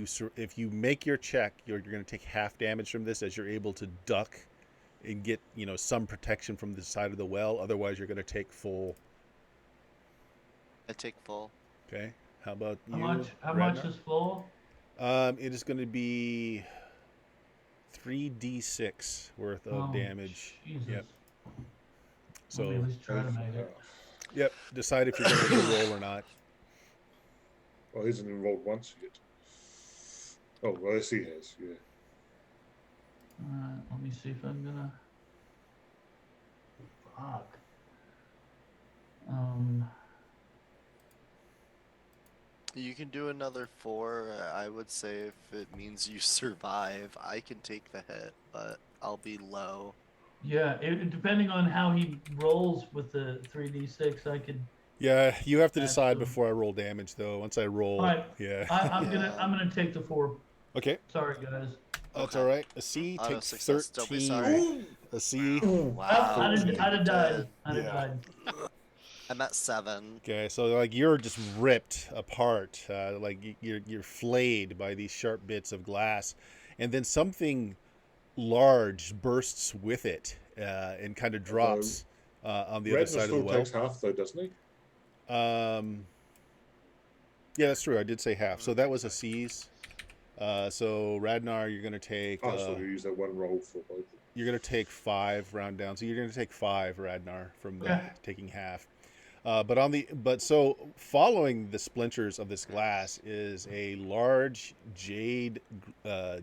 you make your check, you're gonna take half damage from this as you're able to duck and get some protection from the side of the well. Otherwise, you're gonna take full. I take full. Okay. How about you? How much Radnar? is full? It is going to be 3d6 worth of Oh, damage. Jesus. Yep. Maybe So, at least try to make it. yep. Decide if you're going to roll or not. Well, he hasn't enrolled once yet. Oh, well, yes, he has. Yeah. Let me see if I'm gonna. Fuck. You can do another 4. I would say if it means you survive, I can take the hit, but I'll be low. Yeah, depending on how he rolls with the 3d6, I could. Yeah, you have to decide Absolutely. before I roll damage, though. Once I roll, All right. yeah. I'm Yeah. gonna take the 4. Okay, Sorry, guys. that's Okay. all right. A C Auto takes success, don't be 13. sorry. A C. Wow. I'd you have died. did. I'd have Yeah. died. I'm at 7. Okay, so like you're just ripped apart, like you're flayed by these sharp bits of glass, and then something large bursts with it and kind of drops on the other Radner side of the still well. takes half, though, doesn't he? Yeah, that's true. I did say half. So that was a C's. So Radnar, you're gonna take. Oh, so we use that one roll for both. You're gonna take 5 round down. So you're gonna take 5, Radnar, from the, Okay. taking half. So following the splinters of this glass is a large jade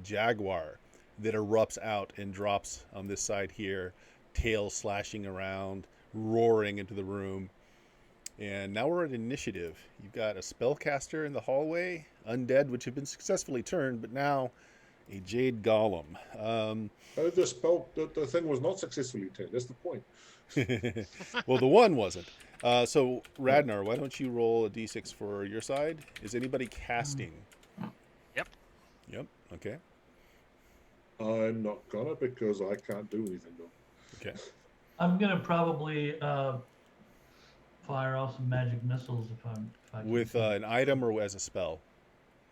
jaguar that erupts out and drops on this side here, tail slashing around, roaring into the room. And now we're at initiative. You've got a spellcaster in the hallway, undead, which have been successfully turned, but now a jade golem. Oh, the thing was not successfully turned. That's the point. Well, the one wasn't. So Radnar, why don't you roll a d6 for your side? Is anybody casting? Yep. Yep. Okay. I'm not gonna because I can't do anything. Though. Okay. I'm gonna probably fire off some magic missiles if I can. With an item or as a spell?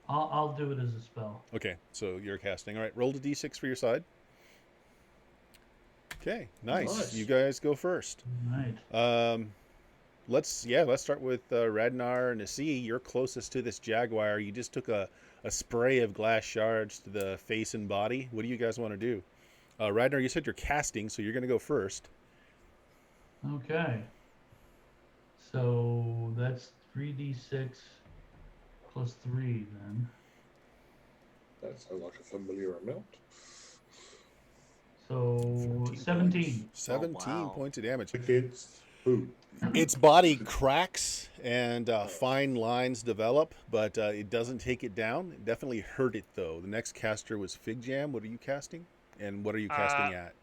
I'll do it as a spell. Okay. So you're casting. All right. Roll a d6 for your side. Okay. Nice. Nice. You guys go first. Right. Let's start with Radnar and Asi. You're closest to this jaguar. You just took a spray of glass shards to the face and body. What do you guys want to do? Radnar, you said you're casting, so you're going to go first. Okay. So that's 3d6 plus 3 then. That sounds like a familiar amount. So 17. 17 wow. points of damage. Against Who? Its body cracks and fine lines develop, but it doesn't take it down. It definitely hurt it, though. The next caster was Fig Jam. What are you casting? And what are you casting at?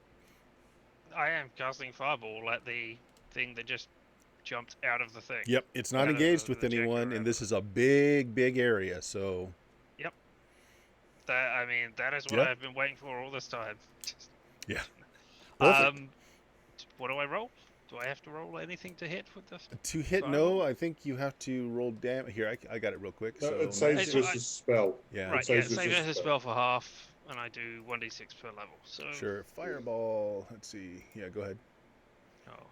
I am casting Fireball at the thing that just jumped out of the thing. Yep, it's not Out of engaged the with anyone, Jaguar. and this is a big, big area, so... That is what Yeah. I've been waiting for all this time. Yeah. Perfect. What do I roll? Do I have to roll anything to hit with this? To hit, Fireball? no, I think you have to roll damage. Here, I got it real quick. No, So it saves It's- versus spell. yeah, Right, saves yeah, versus save as a spell. spell for half, and I do 1d6 per level. So sure. Fireball. Let's see. Yeah, go ahead. Oh,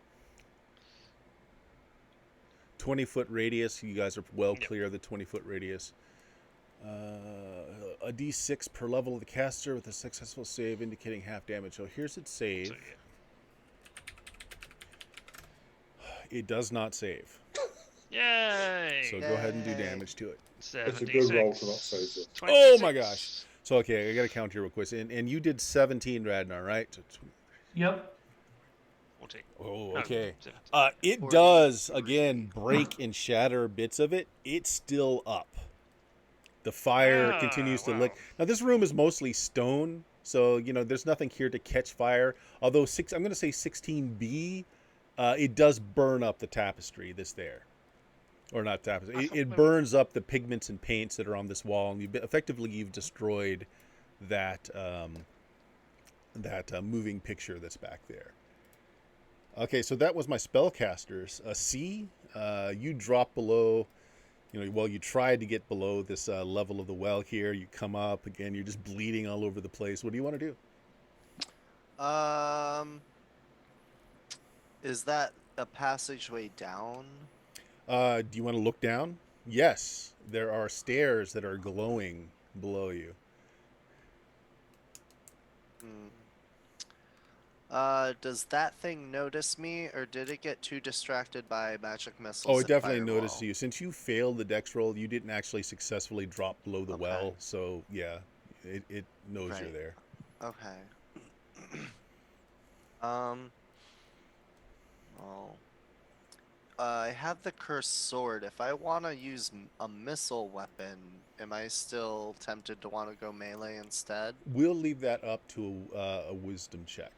20-foot radius. You guys are well Yep. clear of the 20-foot radius. A d6 per level of the caster with a successful save indicating half damage. So here's its save. so It does not save. yeah. Yay! So go ahead and do Yay. damage to it. It's a good roll to not save it. 26. Oh my gosh. So okay, I got to count here real quick. And you did 17, Radnar, right? So Yep. 14. oh, No, okay. 17. It 40. does again break and shatter bits of it. It's still up. The fire Ah, continues to wow. lick. Now this room is mostly stone, so there's nothing here to catch fire. Although I'm going to say 16B, it does burn up the tapestry that's there, or not tapestry. It burns up the pigments and paints that are on this wall, and you've destroyed that moving picture that's back there. Okay, so that was my spellcasters. C, you drop below. You tried to get below this level of the well here. You come up again. You're just bleeding all over the place. What do you want to do? Is that a passageway down? Do you want to look down? Yes, there are stairs that are glowing below you. Hmm. Does that thing notice me, or did it get too distracted by magic missiles? Oh, it and definitely firewall? noticed you. Since you failed the dex roll, you didn't actually successfully drop below the Okay. well. So yeah, it knows you're Right. there. Okay. Well, I have the cursed sword. If I want to use a missile weapon, am I still tempted to want to go melee instead? We'll leave that up to a wisdom check.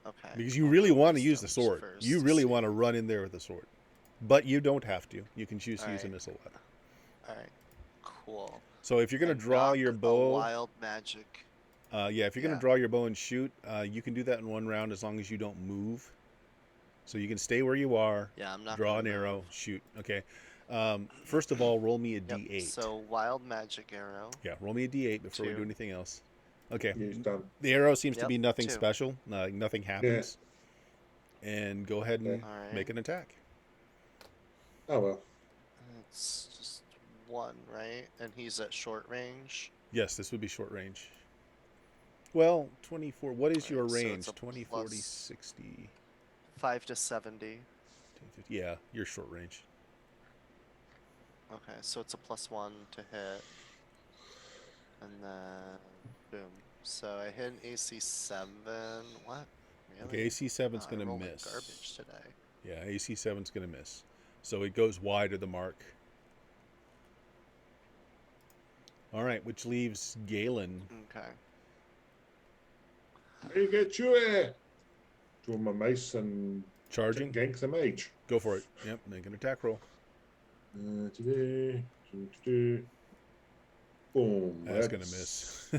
Okay. Because you I'll really go want to use the wisdoms sword. first You to really see. want to run in there with the sword. But you don't have to. You can choose to use a Alright. missile weapon. All right. Cool. So if you're going to And draw knock your a bow, wild magic. if you're going Yeah. to draw your bow and shoot, you can do that in one round as long as you don't move. So you can stay where you are, Yeah, I'm not. draw an gonna arrow, move. shoot. Okay. First of all, roll me a Yep. d8. So wild magic arrow. Yeah, roll me a d8 before we do 2. anything else. Okay. Yeah, he's done. The arrow seems to Yep, be nothing 2. special. Nothing happens. And go ahead and All right. make an attack. Oh well. It's just 1, right? And he's at short range. Yes, this would be short range. Well, 24. What is your Alright, so range? it's a 20, 40, plus- 60. 5 to 70. 10, 50. Yeah, you're short range. Okay, so it's a +1 to hit. And then boom. So I hit an AC 7. What? Really? Okay, AC 7's Oh, I going to rolled like miss. garbage today. Yeah, AC 7's going to miss. So it goes wide of the mark. All right, which leaves Galen. Okay. Hey, get you here. Draw my mace and Charging? gank the mage. Go for it. Yep, make an attack roll. Today. Boom. That's going to miss.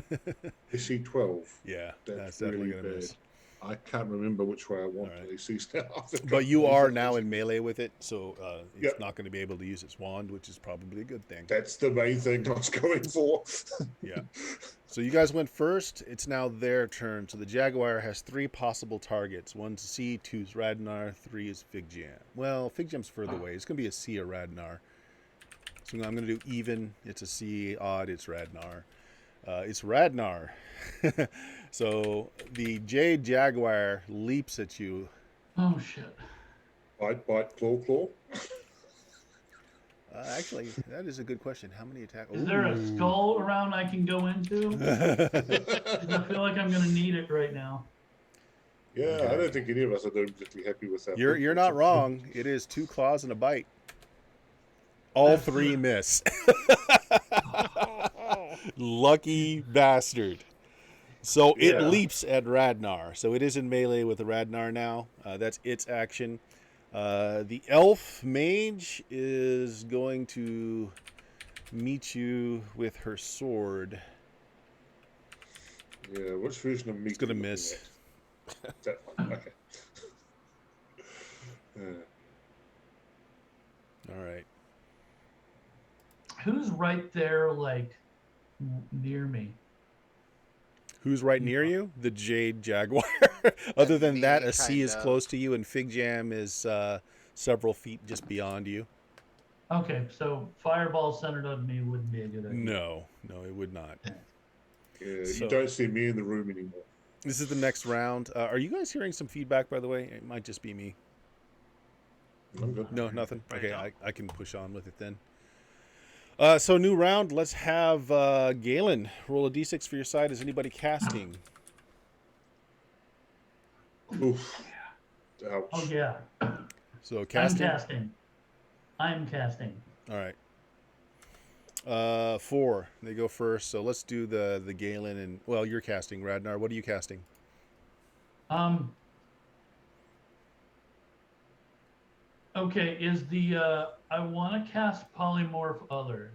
AC 12. Yeah, That's, that's definitely really going to bad. miss. I can't remember which way I want Alright. the ACs now. But you are now in melee with it, so it's Yep. not going to be able to use its wand, which is probably a good thing. That's the main thing I was going for. Yeah. So you guys went first. It's now their turn. So the Jaguar has 3 possible targets. 1's C, 2's Radnar, 3 is Fig Jam. Well, Fig Jam's further away. It's going to be a C or Radnar. So I'm going to do even. It's a C. Odd. It's Radnar. It's Radnar. So the Jade Jaguar leaps at you. Oh shit. Bite, claw, claw. Actually, that is a good question. How many attacks? Is there a skull around I can go into? 'Cause I feel like I'm gonna need it right now. Yeah, I Okay. don't think any of us are particularly happy with that. You're not wrong. It is 2 claws and a bite. All That's 3 good. miss. Oh, Lucky bastard. So it Yeah. leaps at Radnar. So it is in melee with the Radnar now. That's its action. The elf mage is going to meet you with her sword. Yeah, which version of me? It's gonna miss. That one. Okay. All right. Who's right there, like near me? Who's right near you? The Jade Jaguar. Other than Me, that, a sea kind is of. close to you, and Fig Jam is several feet just beyond you. Okay, so fireball centered on me wouldn't be a good idea. No, it would not. Yeah, So- you don't see me in the room anymore. This is the next round. Are you guys hearing some feedback, by the way? It might just be me. I'm good. No, nothing. Right Okay, now. I can push on with it then. So new round. Let's have Galen roll a d6 for your side. Is anybody casting? Oof. Ouch. Oh yeah, So casting. I'm casting. All right. 4. They go first. So let's do the Galen and well, you're casting Radnar. What are you casting? Okay, is the I want to cast polymorph other.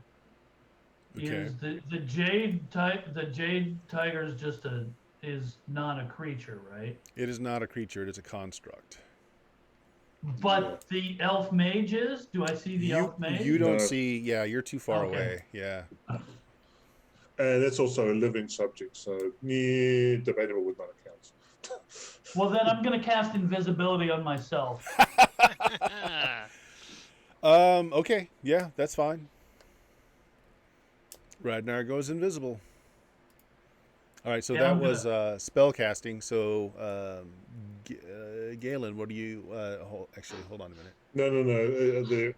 Okay. Is the jade tiger is just is not a creature, right? It is not a creature. It is a construct. But the elf mage is. Do I see the elf mage? You don't No. see. Yeah, you're too far Okay. away. Yeah. And that's also a living subject, so debatable with not accounts. Well, then I'm gonna cast invisibility on myself. Okay. Yeah, that's fine. Radnar goes invisible. All right, so Yeah, that I'm was spell casting. So, Galen, what do you? Actually, hold on a minute. No.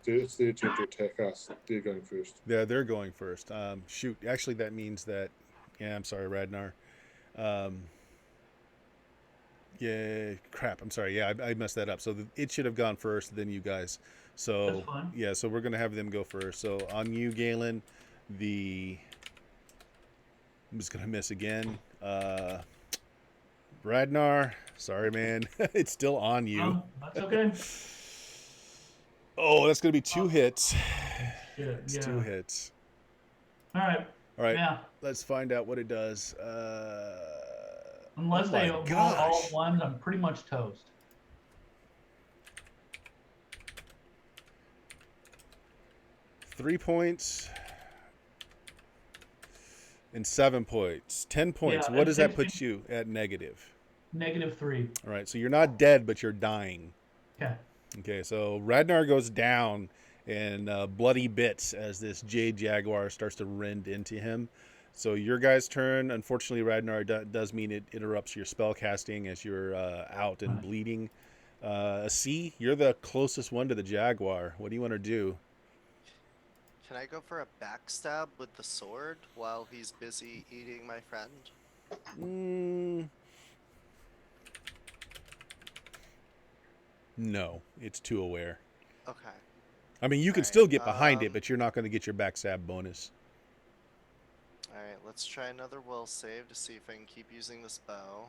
It's their turn to attack us. They're going first. Yeah, they're going first. Shoot, actually, that means that. Yeah, I'm sorry, Radnar. Yeah, crap. I'm sorry. Yeah, I messed that up. So it should have gone first, then you guys. So That's fine. yeah, so we're gonna have them go first. So on you, Galen. I'm just gonna miss again. Radnar, sorry, man. It's still on you. That's okay. Oh, that's gonna be 2 hits. Yeah, It's yeah. 2 hits. All right. All right, Yeah. let's find out what it does. Unless oh they my roll all gosh. at once, I'm pretty much toast. 3 points and 7 points. 10 points. Yeah, What does that it- put you at negative? -3. All right, so you're not dead, but you're dying. Okay. Okay, so Radnar goes down in bloody bits as this Jade Jaguar starts to rend into him. So your guys' turn. Unfortunately, Radnar does mean it interrupts your spell casting as you're out and Right. bleeding. C, you're the closest one to the Jaguar. What do you want to do? Can I go for a backstab with the sword while he's busy eating my friend? No, it's too aware. Okay. I mean, you can Alright, still get behind it, um, but you're not going to get your backstab bonus. Alright, let's try another will save to see if I can keep using this bow.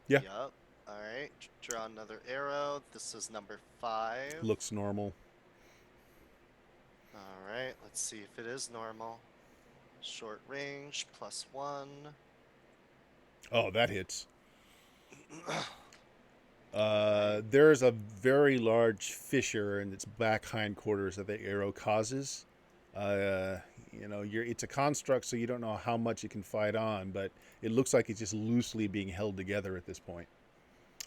Yeah. Yup. Alright, draw another arrow. This is number 5. Looks normal. Alright, let's see if it is normal. Short range, +1. Oh, that hits. There's a very large fissure in its back hindquarters that the arrow causes. It's a construct, so you don't know how much it can fight on, but it looks like it's just loosely being held together at this point.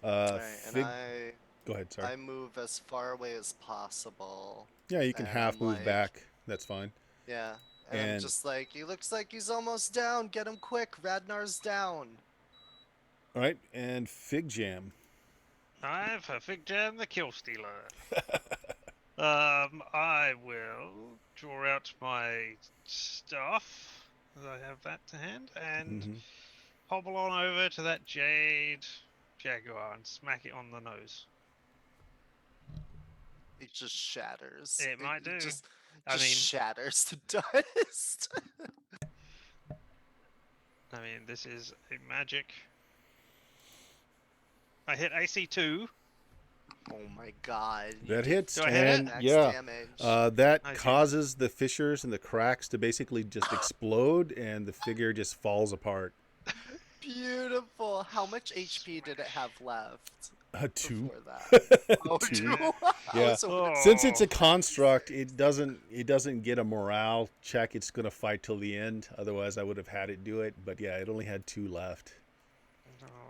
Alright, Fig- and Go ahead, sorry. I move as far away as possible. Yeah, you can and half I'm move like- back. That's fine. Yeah. And I'm And- just like, he looks like he's almost down. Get him quick. Radnar's down. All right, and Fig Jam. Time for Fig Jam the Kill Stealer. I will draw out my stuff, as I have that to hand, and Mhm. hobble on over to that Jade jaguar and smack it on the nose. It just shatters. It might do. Just I mean, shatters to dust. this is a magic. I hit AC 2. Oh my god. You That did hits, Do I hit it? and max yeah, damage. that I see. causes the fissures and the cracks to basically just explode, and the figure just falls apart. Beautiful. How much HP did it have left? Two. Before that? Oh, Two. two. I Yeah. was hoping- Since it's a construct, it doesn't get a morale check. It's gonna fight till the end. Otherwise, I would have had it do it. But yeah, it only had 2 left.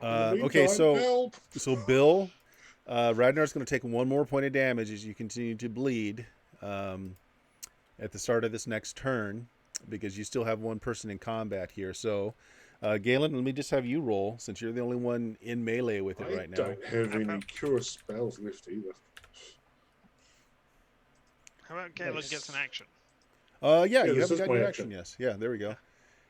Oh, In the Okay, meantime, so help. Bill, Ragnar's going to take 1 more point of damage as you continue to bleed at the start of this next turn, because you still have 1 person in combat here. So, Galen, let me just have you roll, since you're the only one in melee with it I right now. don't have any cure spells left either. How about Galen Nice. gets an action? Yeah, Yeah, you this haven't is gotten my your action. action, yes. Yeah, there we go.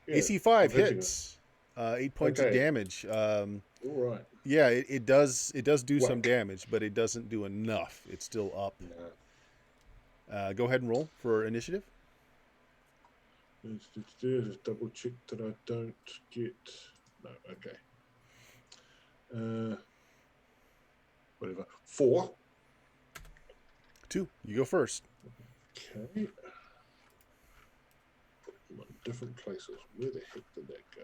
Yeah, AC 5 I'm hitting hits. 8 points of Okay. damage. All right. Yeah, it does do some Whack. damage, but it doesn't do enough. It's still up. Nah. Go ahead and roll for initiative. Just double check that I don't get. No, okay. Whatever. 4. 2. You go first. Okay. Put them on different places. Where the heck did that go?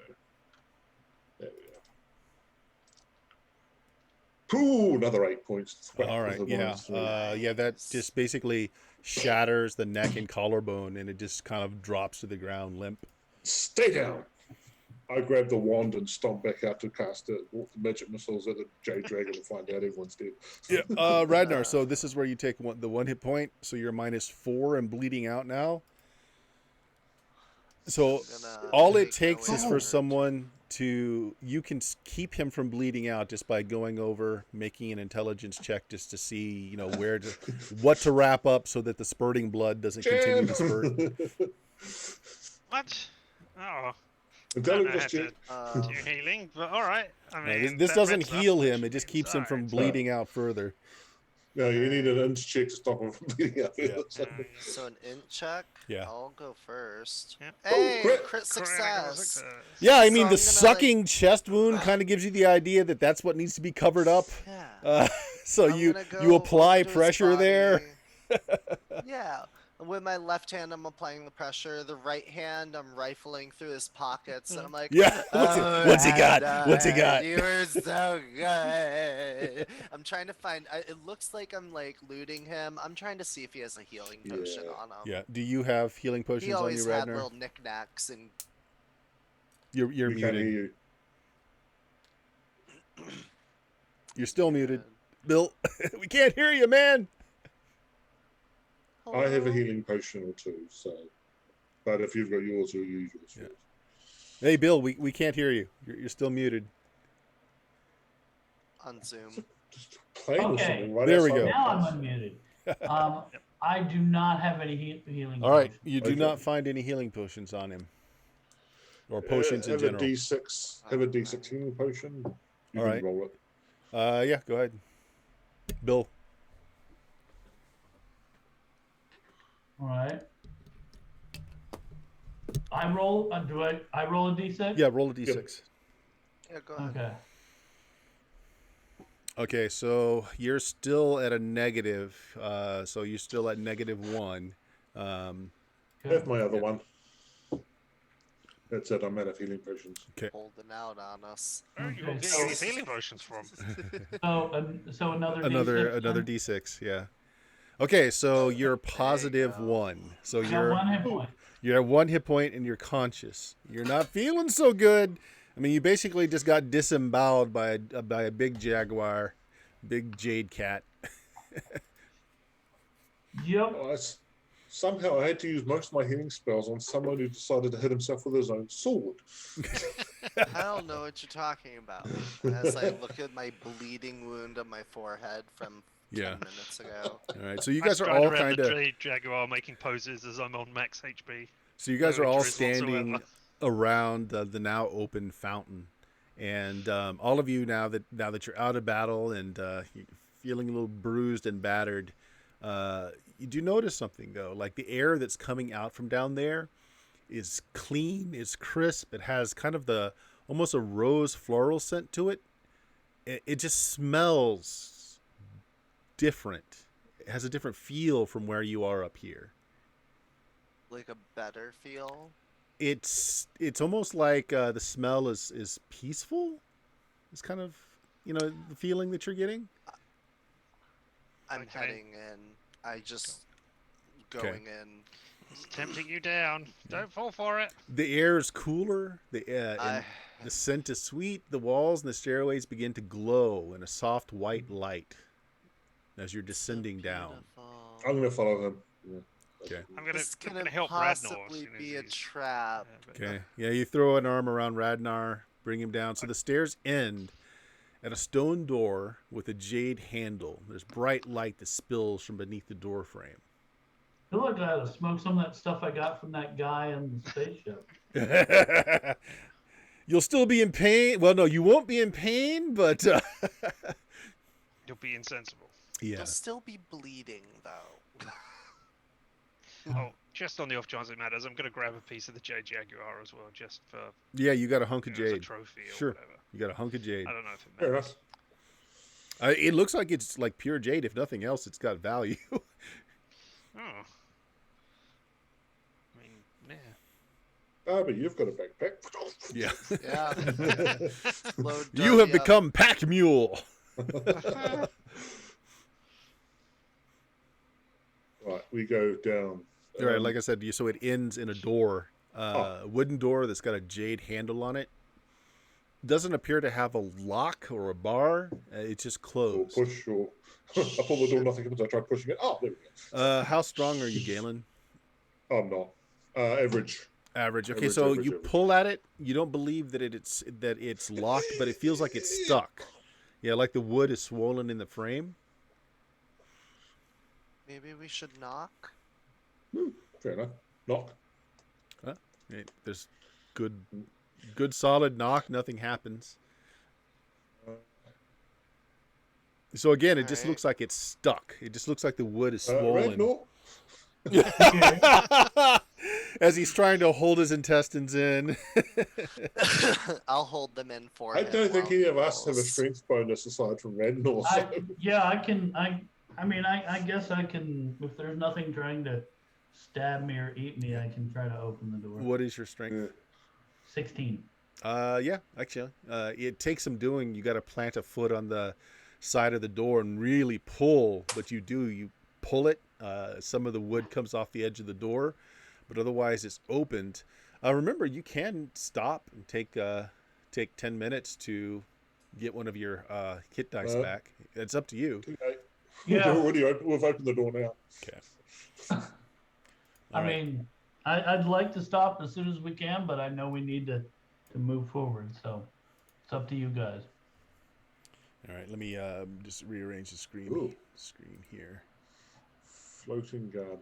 There we go. Ooh, another 8 points. Whack All with right, the yeah, -3. yeah. That just basically shatters the neck and collarbone, and it just kind of drops to the ground limp. Stay down. I grab the wand and stomp back out to cast the magic missiles at the Jade Dragon and find out everyone's dead. Yeah, Ragnar. So this is where you take the 1 hit point. So you're -4 and bleeding out now. So Gonna all it take takes away is the for word. someone to keep him from bleeding out just by going over, making an intelligence check just to see what to wrap up so that the spurting blood doesn't continue to spurt. What? Oh, Intelligence I don't check. know do healing, but all right. I No, mean, this that doesn't red stuff heal makes him. you It just keeps him from inside. bleeding out further. No, you need an int check to stop him from bleeding out. Yeah. So an int check? Yeah. I'll go first. Yep. Hey, crit. crit Critical success. Yeah, I So mean, I'm the gonna, sucking chest wound kind of gives you the idea that that's what needs to be covered up. Yeah. So I'm you gonna go you apply over to his pressure there. body. Yeah. With my left hand, I'm applying the pressure. The right hand, I'm rifling through his pockets, and I'm like, Yeah. What's he got? Ragnar, What's he got? You were so good. I'm trying to find. It looks like I'm like looting him. I'm trying to see if he has a healing potion Yeah. on him. Yeah. Do you have healing He potions on always you, had Ragnar? little knickknacks and. You're We can't hear muted. you. You're still muted, Bill. We can't hear you, man. I have a Hello? healing potion or 2, so. But if you've got yours, you'll use yours Yeah. first. Hey, Bill. We can't hear you. You're still muted. On Zoom. Just playing with Okay. something right There we outside go. my Now I'm house. unmuted. I do not have any healing. All right. potions. You do Okay. not find any healing potions on him, or potions in have general. a D6. Have a D6 healing potion. You All can right. roll it. Yeah. Go ahead, Bill. All right. I roll. I roll a d6? Yeah. Roll a d6. Yeah, go ahead. Okay. Okay, so you're still at a negative. So you're still at -1. Good. Have my other one. That's it. I'm out of healing potions. Holding out on us. Where are you Okay. getting these healing potions from? So another Another D6 then? d6. Yeah. Okay, so you're positive go. 1. So I got you're 1 hit point. you're at 1 hit point and you're conscious. You're not feeling so good. I mean, you basically just got disemboweled by a big jaguar, big jade cat. Yep. Oh, somehow I had to use most of my healing spells on someone who decided to hit himself with his own sword. I don't know what you're talking about. As I look at my bleeding wound on my forehead from 10 Yeah. minutes ago. All right. So you I'm guys are stride all around kind the of. Jade Jaguar making poses as I'm on max HP. So you guys No are all injuries standing whatsoever. around the now open fountain, And all of you now that you're out of battle and you're feeling a little bruised and battered, you do notice something though. Like the air that's coming out from down there is clean, it's crisp. It has kind of the almost a rose floral scent to it. It just smells different. It has a different feel from where you are up here. Like a better feel. It's almost like the smell is peaceful. It's kind of, the feeling that you're getting. I'm Okay. heading in. I just going in. It's tempting you down. Don't fall for it. The air is cooler. And the scent is sweet. The walls and the stairways begin to glow in a soft white light as you're descending down. I'm going to follow him. Yeah. Okay. I'm gonna This I'm could gonna help Radnor. as possibly soon as be a he's- trap. but- Okay. Yeah, you throw an arm around Radnar, bring him down. So the stairs end at a stone door with a jade handle. There's bright light that spills from beneath the door frame. I feel like I ought to smoke some of that stuff I got from that guy in the spaceship. You'll still be in pain. Well, no, you won't be in pain, but You'll be insensible. yeah. You'll still be bleeding though. Oh, just on the off chance it matters, I'm gonna grab a piece of the Jade Jaguar as well, just for Yeah, you got a hunk of as a jade. trophy or Sure. whatever. You got a hunk of jade. I don't know if it Fair matters. enough. It looks like it's like pure jade. If nothing else, it's got value. Oh. I mean, yeah. Ah, but you've got a backpack. Yeah. Yeah. Load You have Darby up. become pack mule. Right, we go down. Right, like I said, so it ends in a door, a wooden door that's got a jade handle on it. Doesn't appear to have a lock or a bar. It's just or closed. push or I pull the door, nothing happens. I try pushing it. Oh, there we go. How strong are you, Galen? I'm not. Average. Average. Okay, Average, so average, you average. pull at it. You don't believe that it's locked, but it feels like it's stuck. Yeah, like the wood is swollen in the frame. Maybe we should knock. Fair enough. Knock. There's good solid knock. Nothing happens. So again, it just Alright. looks like it's stuck. It just looks like the wood is swollen. Ragnar? As he's trying to hold his intestines in. I'll hold them in for I him. don't think while any he of us have a rolls. strength bonus aside from Ragnar. I, So. yeah, I can. I guess I can. If there's nothing trying to stab me or eat me, I can try to open the door. What is your strength? Yeah. 16. Yeah, actually, it takes some doing. You got to plant a foot on the side of the door and really pull. But you pull it. Some of the wood comes off the edge of the door, but otherwise it's opened. Remember, you can stop and take 10 minutes to get one of your hit dice back. It's up to you. Okay. Yeah. We've opened the door now. Okay. I mean, I'd like to stop as soon as we can, but I know we need to move forward. So it's up to you guys. All right. Let me just rearrange the Ooh. screen here. Floating garden.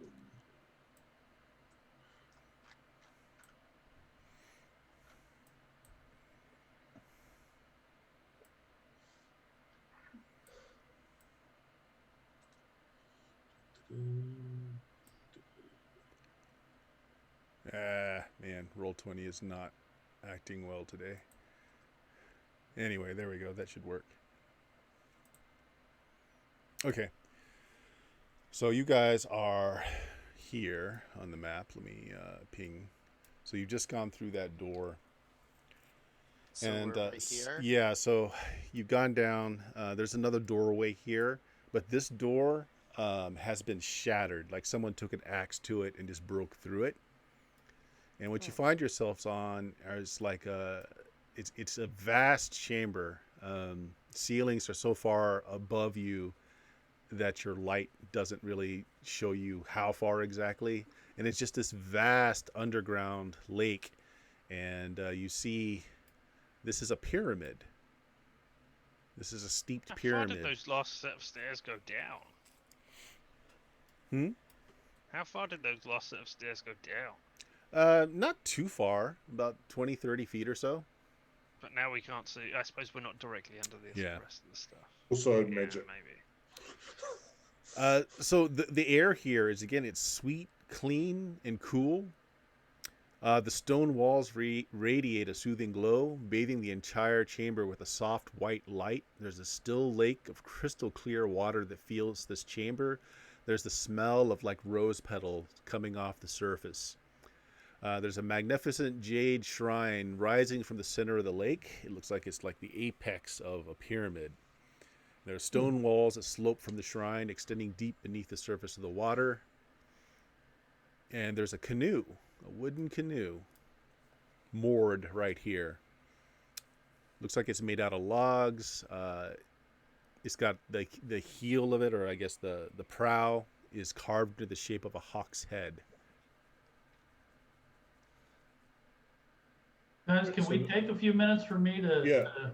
Man, Roll20 is not acting well today. Anyway, there we go. That should work. Okay. So you guys are here on the map. Let me ping. So you've just gone through that door. So And we're right here. yeah, so you've gone down. There's another doorway here, but this door has been shattered. Like someone took an axe to it and just broke through it. And what you find yourselves on is like it's a vast chamber. Ceilings are so far above you that your light doesn't really show you how far exactly. And it's just this vast underground lake. And you see, this is a pyramid. This is a steeped How far pyramid. did those last set of stairs go down? Hmm? How far did those last set of stairs go down? Not too far, about 20, 30 feet or so. But now we can't see. I suppose we're not directly under the Yeah. rest of the stuff. Also, Yeah, magic. maybe. So the air here is, again, it's sweet, clean, and cool. The stone walls radiate a soothing glow, bathing the entire chamber with a soft white light. There's a still lake of crystal clear water that fills this chamber. There's the smell of like rose petals coming off the surface. There's a magnificent jade shrine rising from the center of the lake. It looks like it's like the apex of a pyramid. There are stone walls that slope from the shrine, extending deep beneath the surface of the water. And there's a canoe, a wooden canoe, moored right here. Looks like it's made out of logs. It's got the heel of it, or I guess the prow, is carved into the shape of a hawk's head. Guys, can we take a few minutes for me to Yeah.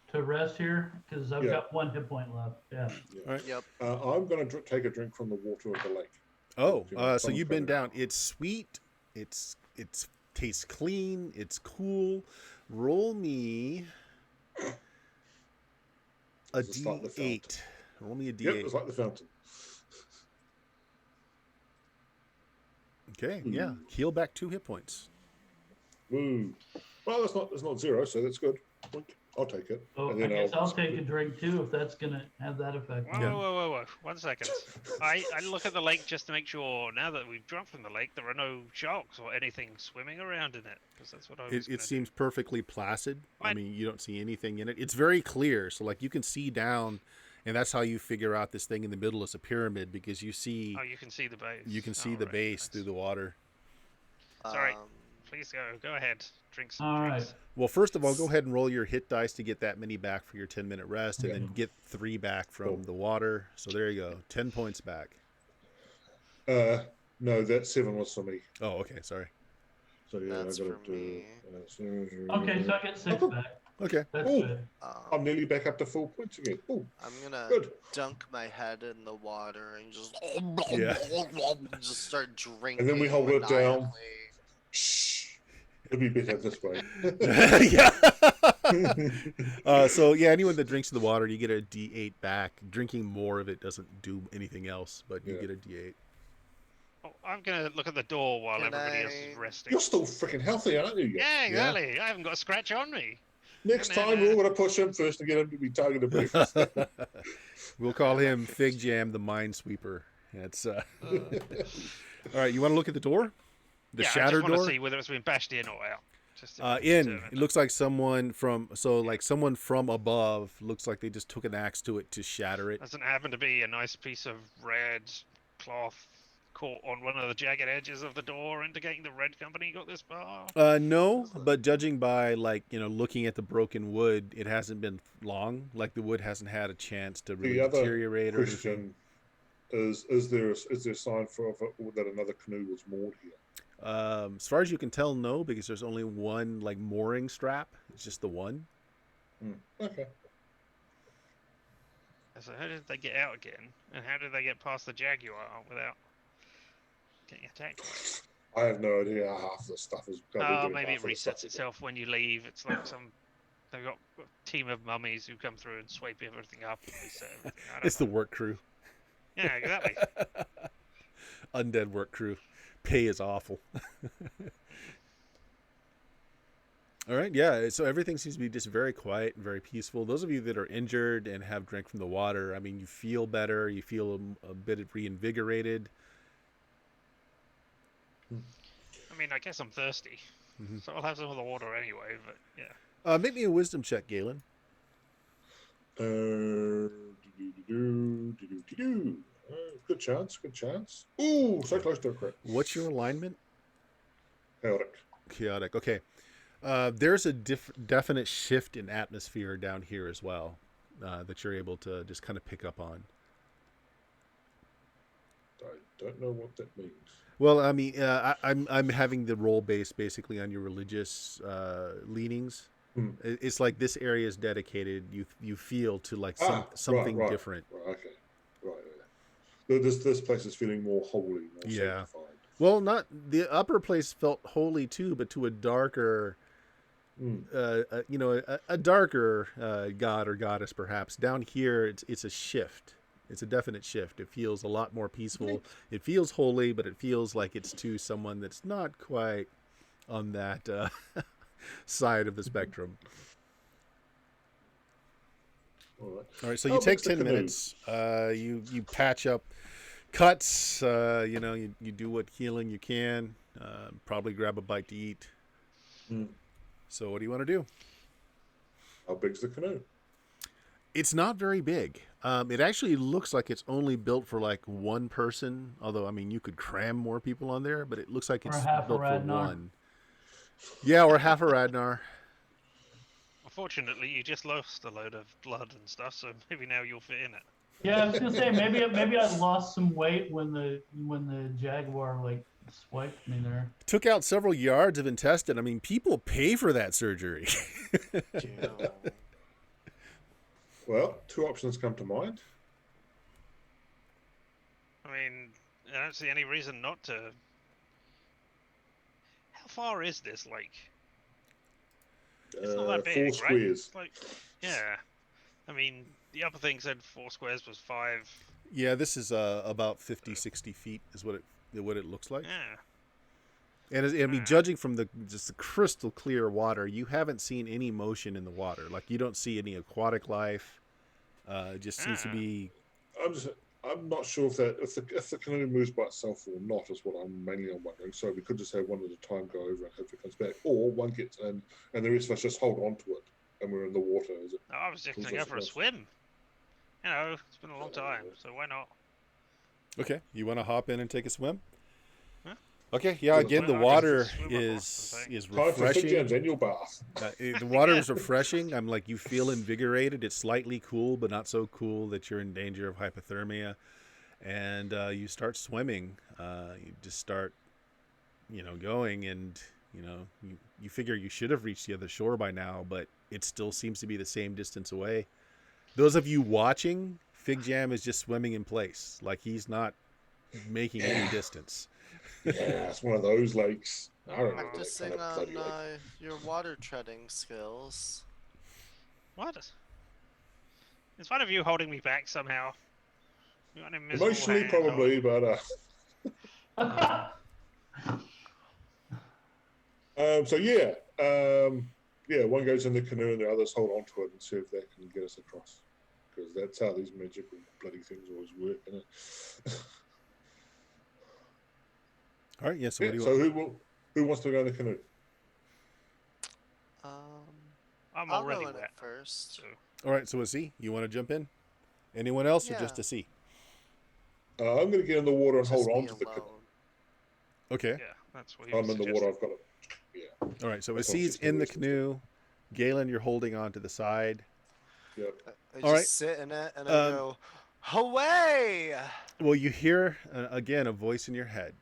to rest here? Because I've Yeah. got 1 hit point left. Yeah. Right. Yep. I'm going to take a drink from the water of the lake. Oh, You know, so you've been sunflower. down. It's sweet. It's tastes clean. It's cool. Roll me a Does it like the D8. Roll me a Yep, D8. it's like the fountain. Okay, yeah. Heal back 2 hit points. Woo. Well, that's not 0, so that's good. I'll take it. So And I then guess I'll take a drink too if that's gonna have that effect. Whoa, Yeah. whoa. 1 second. I look at the lake just to make sure, now that we've drunk from the lake, there are no sharks or anything swimming around in it. Because that's what I was It seems perfectly placid. I What? mean, you don't see anything in it. It's very clear. So, like, you can see down, and that's how you figure out this thing in the middle is a pyramid, because you see Oh, you can see the base. you can see Oh, the right, base nice. through the water. Sorry. Um, Please go ahead. Drink some All right. drinks. Well, first of all, go ahead and roll your hit dice to get that many back for your 10-minute rest, and Okay. then get 3 back from Cool. the water. So there you go, 10 points back. No, that 7 was for me. Oh, okay, sorry. So yeah, That's I got for to me. Okay, so I get 6 back. Okay. That's Ooh. good. I'm nearly back up to full points again. Oh, I'm gonna good. dunk my head in the water and just Yeah. just start drinking. And then we hold it down. maniacally. Shh. It'll be better this way. yeah. So yeah, anyone that drinks the water, you get a D8 back. Drinking more of it doesn't do anything else, but you Yeah. get a D8. Oh, I'm gonna look at the door while Can everybody else is I- resting. You're still freaking healthy, aren't you? Yeah, exactly. I haven't got a scratch on me. Next No, no, time, no. we're all going to push him first and get him to be targeted breakfast. We'll call him Fig Jam the Minesweeper. That's all right. You want to look at the door, the yeah, I shattered just want door? to see whether it's been bashed in or out. Just to In. determine. It looks like someone from someone from above. Looks like they just took an axe to it to shatter it. Doesn't happen to be a nice piece of red cloth caught on one of the jagged edges of the door, indicating the Red Company got this far. No, but judging by looking at the broken wood, it hasn't been long. Like the wood hasn't had a chance to really The other deteriorate or anything. question is there a sign for that another canoe was moored here? As far as you can tell, no, because there's only one mooring strap. It's just the one. Okay. So how did they get out again? And how did they get past the Jaguar without getting attacked? I have no idea how half the stuff is. Oh, maybe it resets itself when you leave. It's like they've got a team of mummies who come through and swipe everything up and reset everything. I don't It's the know. work crew. Yeah, exactly. Undead work crew. Pay is awful. All right, yeah. So everything seems to be just very quiet and very peaceful. Those of you that are injured and have drank from the water, I mean, you feel better. You feel a bit reinvigorated. I mean, I guess I'm thirsty, Mhm. so I'll have some of the water anyway. But yeah, Make me a wisdom check, Galen. Good chance. Good chance. Ooh, so close to a crit. What's your alignment? Chaotic. Chaotic. Okay. There's a definite shift in atmosphere down here as well that you're able to just kind of pick up on. I don't know what that means. Well, I mean, I'm having the roll based basically on your religious leanings. It's like this area is dedicated. You feel to like something right. different. Right, okay. Right. Yeah. This place is feeling more holy, more Yeah. sanctified. Well, not the upper place felt holy too, but to a darker a darker god or goddess, perhaps. Down here, it's a shift. It's a definite shift. It feels a lot more peaceful. It feels holy, but it feels like it's to someone that's not quite on that side of the spectrum. All right, so you take 10 minutes. You patch up cuts. You do what healing you can. Probably grab a bite to eat. So what do you want to do? How big's the canoe? It's not very big. It actually looks like it's only built for like one person. Although, I mean, you could cram more people on there, but it looks like it's half a built for Radnar. one. Yeah, or half a Radnar. Unfortunately, you just lost a load of blood and stuff, so maybe now you'll fit in it. Yeah, I was gonna say maybe I lost some weight when the jaguar like swiped me there. Took out several yards of intestine. I mean, people pay for that surgery. Ew. Well, two options come to mind. I mean, I don't see any reason not to. How far is this lake? It's not that big, 4 right? squares. It's like, yeah. I mean, the other thing said 4 squares was 5. Yeah, this is about 50, 60 feet is what it looks like. Yeah. And I mean, judging from just the crystal clear water, you haven't seen any motion in the water. Like you don't see any aquatic life. It just seems to be. I'm not sure if the canoe moves by itself or not is what I'm mainly wondering. So we could just have one at a time go over and hope it comes back, or one gets in and the rest of us just hold on to it and we're in the water. Is it? No, I was just going to go for a swim. You know, it's been a long time, so why not? Okay, you want to hop in and take a swim? Huh? Okay, yeah. Again, the water is Time for refreshing. Fig Jam's annual bath. The water is refreshing. I'm like, you feel invigorated. It's slightly cool, but not so cool that you're in danger of hypothermia. And you start swimming. You just start, going, and you figure you should have reached the other shore by now, but it still seems to be the same distance away. Those of you watching, Fig Jam is just swimming in place, like he's not making any distance. Yeah, it's one of those lakes. I don't know. Practicing on your water treading skills. What? In spite of you holding me back somehow. You got an invisible Emotionally, hand probably, holding- but so yeah, one goes in the canoe and the others hold on to it and see if they can get us across. Because that's how these magical bloody things always work, isn't it? All right, yeah. So what do you so want? who wants to go in the canoe? I'm I'll already go in it wet. first. So. All right, so a C. You want to jump in? Anyone else, or just Yeah. a C? I'm going to get in the water and hold Just on me to the canoe. alone. Okay. Yeah, that's what you I'm in the water. I've got it. Yeah. All right, so a That's all C's just in the the reasons. canoe. Galen, you're holding on to the side. Yep. I All just right. sit in it and I go, away! Well, you hear again a voice in your head,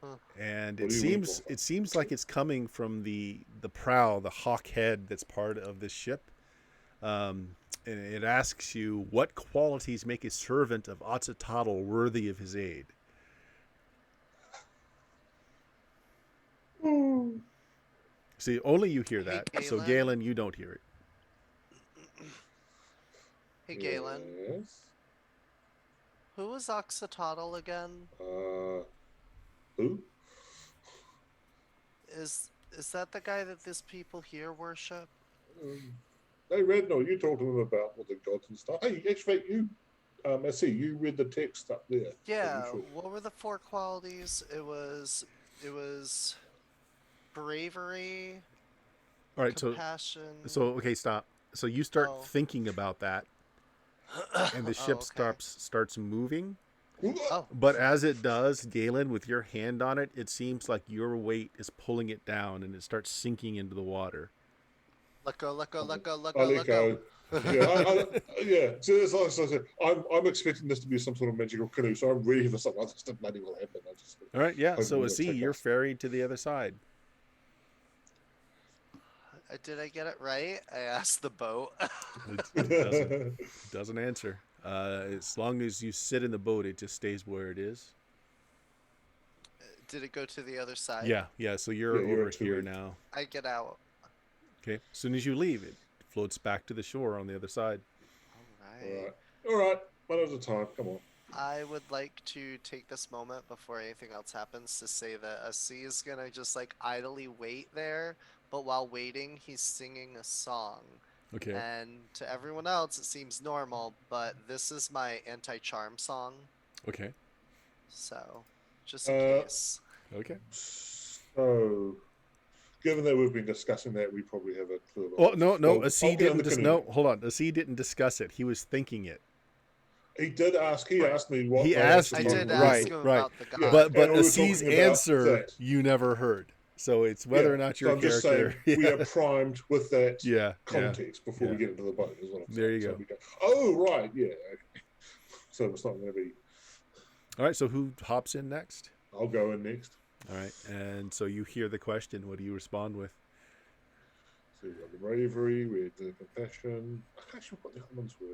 Huh. and What it do you want for? seems like it's coming from the prow, the hawk head that's part of this ship. And it asks you, what qualities make a servant of Atzatotl worthy of his aid? See, only you hear Hey, that. So Galen. Galen, you don't hear it. Hey, Galen. Yes. Who was Oxytotl again? Who? Is that the guy that this people here worship? They read. No, you talked to them about what the gods and stuff. Hey, actually, you. I see. You read the text up there. so you Yeah. should. What were the 4 qualities? It was bravery, All right, compassion. so okay, stop. So you start Oh. thinking about that, and the ship okay. starts moving. Oh, But as it does, Galen, with your hand on it, it seems like your weight is pulling it down, and it starts sinking into the water. let go, let go, let go, let I'll go, let let go. Yeah, yeah. So it's like I said, I'm expecting this to be some sort of magical canoe, so I'm ready for something like this to bloody well happen. All right, yeah. Hoping So it'll a C, take you're off. ferried to the other side. Did I get it right? I asked the boat. It doesn't answer. As long as you sit in the boat, it just stays where it is. Did it go to the other side? Yeah. So you're Yeah, you're over at two here ways. now. I get out. Okay. As soon as you leave, it floats back to the shore on the other side. All right. One at a time. Come on. I would like to take this moment before anything else happens to say that Asi is gonna just like idly wait there, but while waiting, he's singing a song. Okay. And to everyone else, it seems normal, but this is my anti-charm song, Okay. so just in Uh, case. Okay. So, given that we've been discussing that, we probably have a clue. about Well, this. no, I'll Asi get on didn't the just canoe. no. Hold on, Asi didn't discuss it. He was thinking it. He did ask. He asked me what. He I asked I you, did right, ask him right. about the Yeah. god. But and we were Asi's talking about answer that. you never heard. So it's whether or not your so I'm just character. saying we are primed with that yeah. context before we yeah. get into the boat. Is what I'm There saying. you So go. we go. Oh right, yeah. Okay. So it's not going to be. All right. So who hops in next? I'll go in next. All right. And so you hear the question. What do you respond with? So we got the bravery, we had the compassion. I can't remember what the other ones were.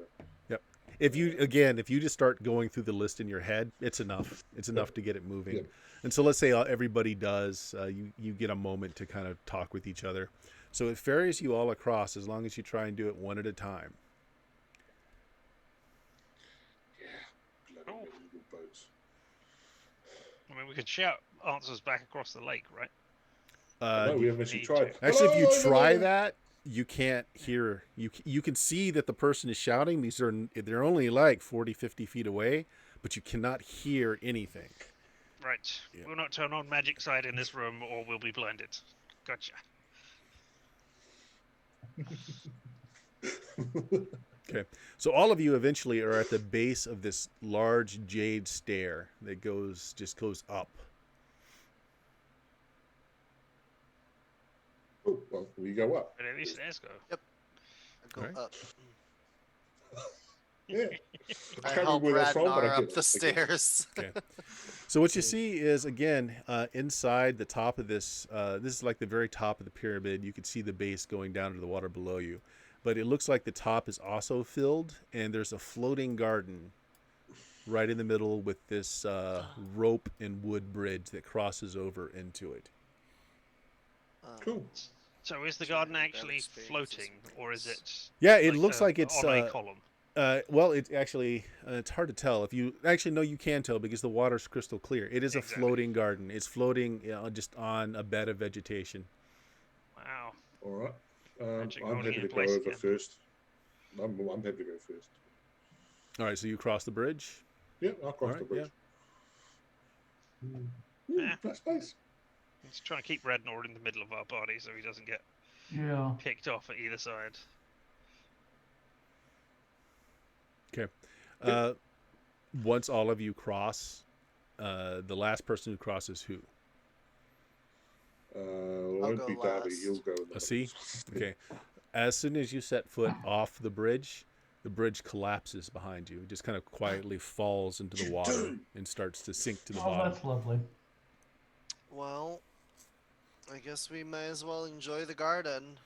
If you just start going through the list in your head, it's enough. It's enough to get it moving. Yeah. And so let's say everybody does. You get a moment to kind of talk with each other. So it ferries you all across as long as you try and do it one at a time. Bloody Oh. medieval boats. I mean, we could shout answers back across the lake, right? No, we haven't actually need tried. to. Actually, if you Hello, try hello. that, you can't hear. You can see that the person is shouting. They're only like 40, 50 feet away, but you cannot hear anything. Right. Yeah. We'll not turn on magic side in this room, or we'll be blinded. Gotcha. Okay. So all of you eventually are at the base of this large jade stair that goes up. Oh, well, we go up. But at least stairs go. I go Alright. up. Yeah. I can't help remember where that's from, but I Radnar get up it. the I get it. stairs. Okay. So what you see is again inside the top of this. This is like the very top of the pyramid. You can see the base going down to the water below you, but it looks like the top is also filled, and there's a floating garden right in the middle with this rope and wood bridge that crosses over into it. Cool. So is the So garden that actually experience floating, is or is it? Yeah, it looks like it's on a column. well, it actually it's hard to tell. If you actually no, you can tell because the water's crystal clear. It is a Exactly. floating garden. It's floating just on a bed of vegetation. Wow. All right. Magic I'm holding happy it to in go place over again. first. I'm happy to go first. All right, so you cross the bridge. Yeah, I'll cross All the right, bridge. Yeah. That's nice. Let's try and keep Radnor in the middle of our party so he doesn't get Yeah. picked off at either side. Once all of you cross, the last person who crosses who? It I'll won't go be Darby. last. He'll go in the A C? middle. Okay. As soon as you set foot off the bridge collapses behind you. It just kind of quietly falls into the water and starts to sink to the Oh, bottom. that's lovely. Well, I guess we may as well enjoy the garden.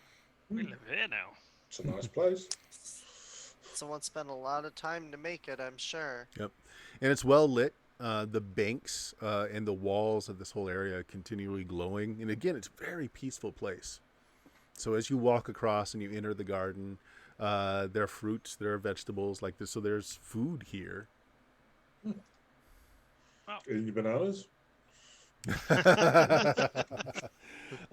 We live here now. It's a nice place. Someone spent a lot of time to make it, I'm sure. And it's well lit. The banks and the walls of this whole area are continually glowing. And again, it's a very peaceful place. So as you walk across and you enter the garden, there are fruits, there are vegetables like this. So there's food here. Any bananas?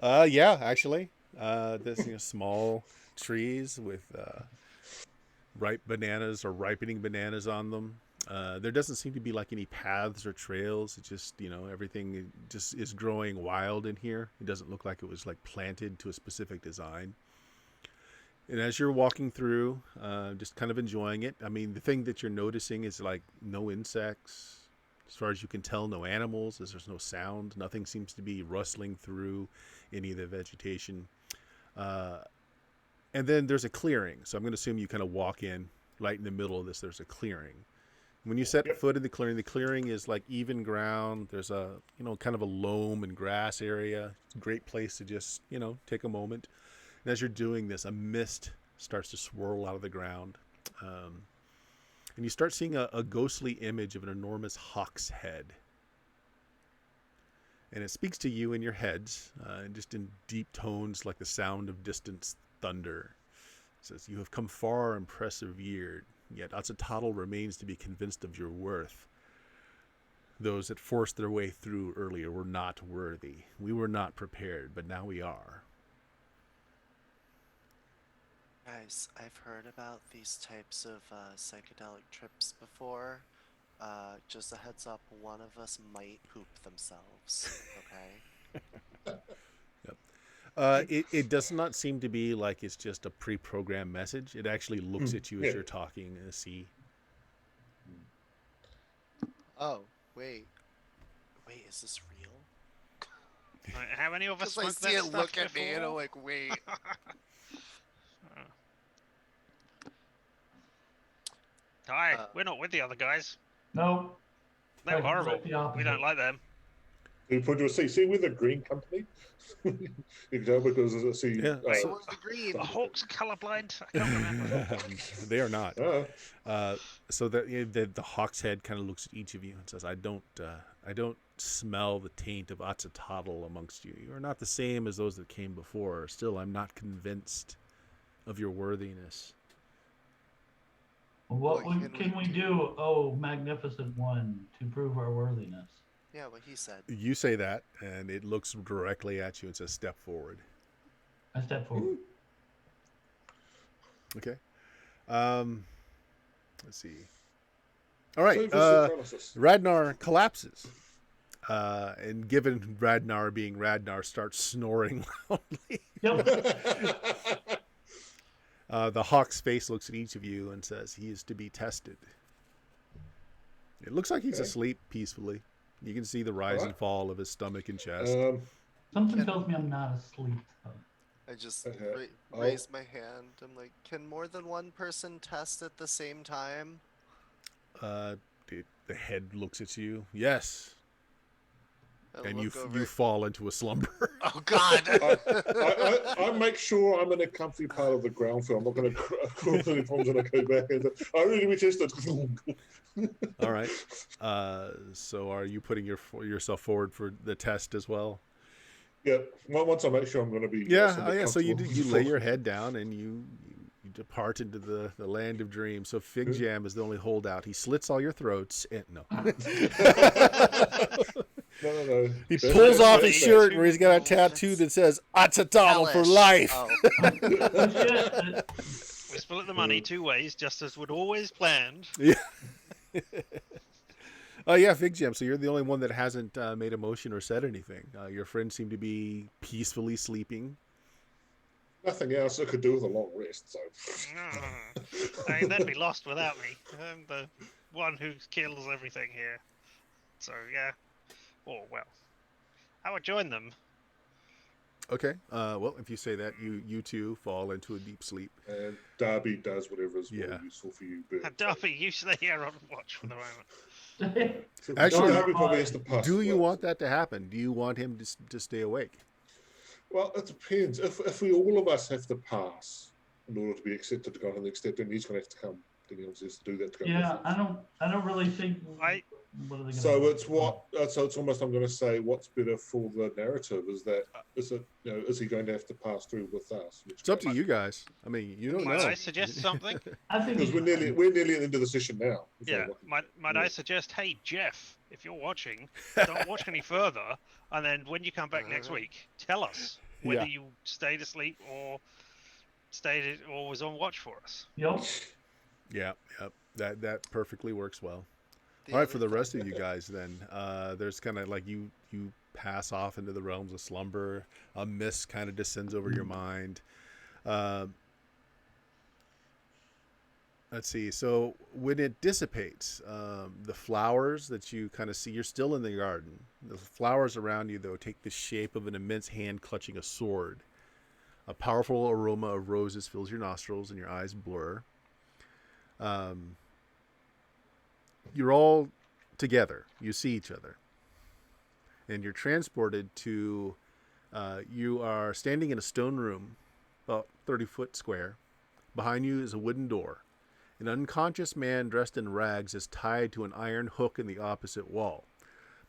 Yeah, actually. There's small trees with ripe bananas or ripening bananas on them. There doesn't seem to be like any paths or trails. It just, everything just is growing wild in here. It doesn't look like it was like planted to a specific design. And as you're walking through, just kind of enjoying it. I mean, the thing that you're noticing is like no insects. As far as you can tell, no animals. There's no sound. Nothing seems to be rustling through any of the vegetation. And then there's a clearing. So I'm going to assume you kind of walk in right in the middle of this. There's a clearing. When you set foot in the clearing is like even ground. There's a, kind of a loam and grass area. It's a great place to just, take a moment. And as you're doing this, a mist starts to swirl out of the ground. And you start seeing a ghostly image of an enormous hawk's head. and it speaks to you in your heads, just in deep tones like the sound of distant thunder. It says, "You have come far and persevered, yet Atzatotl remains to be convinced of your worth. Those that forced their way through earlier were not worthy. We were not prepared, but now we are." Guys, I've heard about these types of psychedelic trips before. Just a heads up, one of us might poop themselves. Okay. It does not seem to be like it's just a pre-programmed message. It actually looks at you as Yeah. you're talking. See, Oh, wait. Wait, is this real? Right, how many of us Because I smoked see that it stuff look at me and I'm before? like, wait. Hi, Uh, we're not with the other guys. No. They're Right, horrible. right the We opposite. don't like them. You put your see with the green company. You can tell because I see. Yeah, Wait, so- what's the green? The Hawk's colorblind. I can't remember. they are not. Uh, So the hawk's head kind of looks at each of you and says, I don't smell the taint of Atzatotl amongst you. You are not the same as those that came before. Still, I'm not convinced of your worthiness." What What can we do, oh magnificent one, to prove our worthiness? Yeah, what he said. You say that, and it looks directly at you and says, "Step forward." I step forward. Okay. Let's see. All right. save us the paralysis. Radnar collapses. And given Radnar being Radnar, starts snoring loudly. Yep. The hawk's face looks at each of you and says, "He is to be tested." It looks like he's Okay. asleep peacefully. You can see the rise and Alright. fall of his stomach and chest. Something tells me I'm not asleep. Though. I just Okay. I'll- raised my hand. I'm like, can more than one person test at the same time? The head looks at you. Yes. I And you look over. you fall into a slumber. Oh God! I make sure I'm in a comfy part of the ground floor. I'm not going to cause any problems when I go back. I really be tested. All right. So are you putting yourself forward for the test as well? Yeah. Once I make sure I'm going to be. Yeah. somewhat So you comfortable. lay your head down and you depart into the land of dreams. So Fig Jam is the only holdout. He slits all your throats. And no. No. He That's- pulls off that's- his shirt where he's got a tattoo that says "Atzatotl for Hellish. life." Oh. Oh, shit. We split the money 2 ways, just as we'd always planned. Yeah. Oh yeah, Fig Jam. So you're the only one that hasn't made a motion or said anything. Your friends seem to be peacefully sleeping. Nothing else I could do with a long rest. So. Hey, they'd be lost without me. I'm the one who kills everything here. So yeah. Oh well. I would join them. Okay. Well, if you say that, you two fall into a deep sleep. And Darby does whatever is more Yeah. useful for you. Bert. And Darby, you stay here on watch for the moment. So Actually, Darby probably has to pass. Do you well. want that to happen? Do you want him to stay awake? Well, it depends. If we all of us have to pass in order to be accepted to go to the next step, then he's going to have to come. Then he obviously has to do that to go. Yeah, with us. I don't really think. I- What are they gonna So do? it's what. So it's almost. I'm going to say what's better for the narrative is that is it. You know, is he going to have to pass through with us? It's up to you guys. I mean, you don't Might know. I suggest something? I think Because we're nearly at the end of the session now. if Yeah. I'm lucky. Might Yeah. I suggest, hey Jeff, if you're watching, don't watch any further, and then when you come back next week, tell us whether Yeah. you stayed asleep or was on watch for us. Yep. Yeah. That perfectly works well. The All right, other for the thing- rest of you guys, then there's kind of like you pass off into the realms of slumber. A mist kind of descends over your mind. Let's see. So when it dissipates, the flowers that you kind of see, you're still in the garden. The flowers around you, though, take the shape of an immense hand clutching a sword. A powerful aroma of roses fills your nostrils and your eyes blur. You're all together. You see each other. And you're transported to, you are standing in a stone room, about 30-foot square. Behind you is a wooden door. An unconscious man dressed in rags is tied to an iron hook in the opposite wall.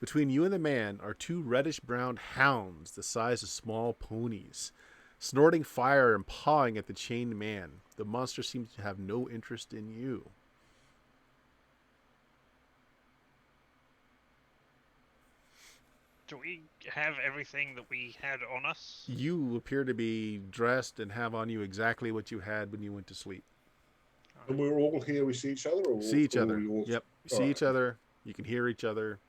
Between you and the man are two reddish-brown hounds the size of small ponies, snorting fire and pawing at the chained man. The monster seems to have no interest in you. Do we have everything that we had on us? You appear to be dressed and have on you exactly what you had when you went to sleep. And we're all here. We see each other. Or See each or other. we all- Yep. See Alright. each other. You can hear each other.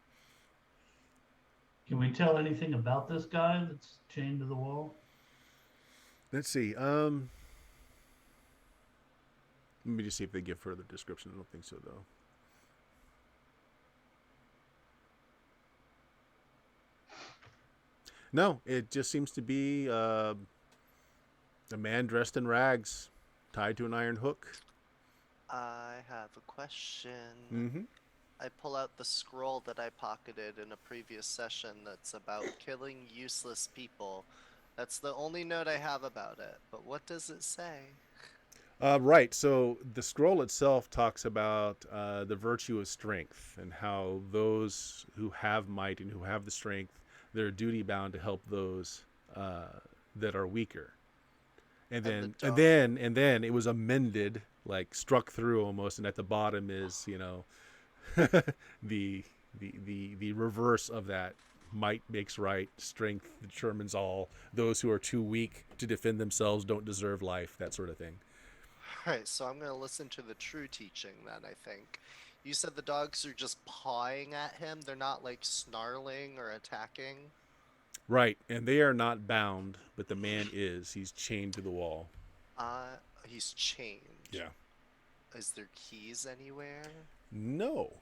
Can we tell anything about this guy that's chained to the wall? Let's see. Let me just see if they give further description. I don't think so, though. No, it just seems to be a man dressed in rags, tied to an iron hook. I have a question. Mm-hmm. I pull out the scroll that I pocketed in a previous session that's about killing useless people. That's the only note I have about it. But what does it say? Right. So the scroll itself talks about the virtue of strength and how those who have might and who have the strength, they're duty bound to help those that are weaker. And then it was amended, like struck through almost, and at the bottom is, you know, the reverse of that. Might makes right, strength determines all. Those who are too weak to defend themselves don't deserve life, that sort of thing. Alright, so I'm gonna listen to the true teaching then, I think. You said the dogs are just pawing at him, they're not like snarling or attacking. Right, and they are not bound, but the man is. He's chained to the wall. He's chained. Yeah. Is there keys anywhere? No.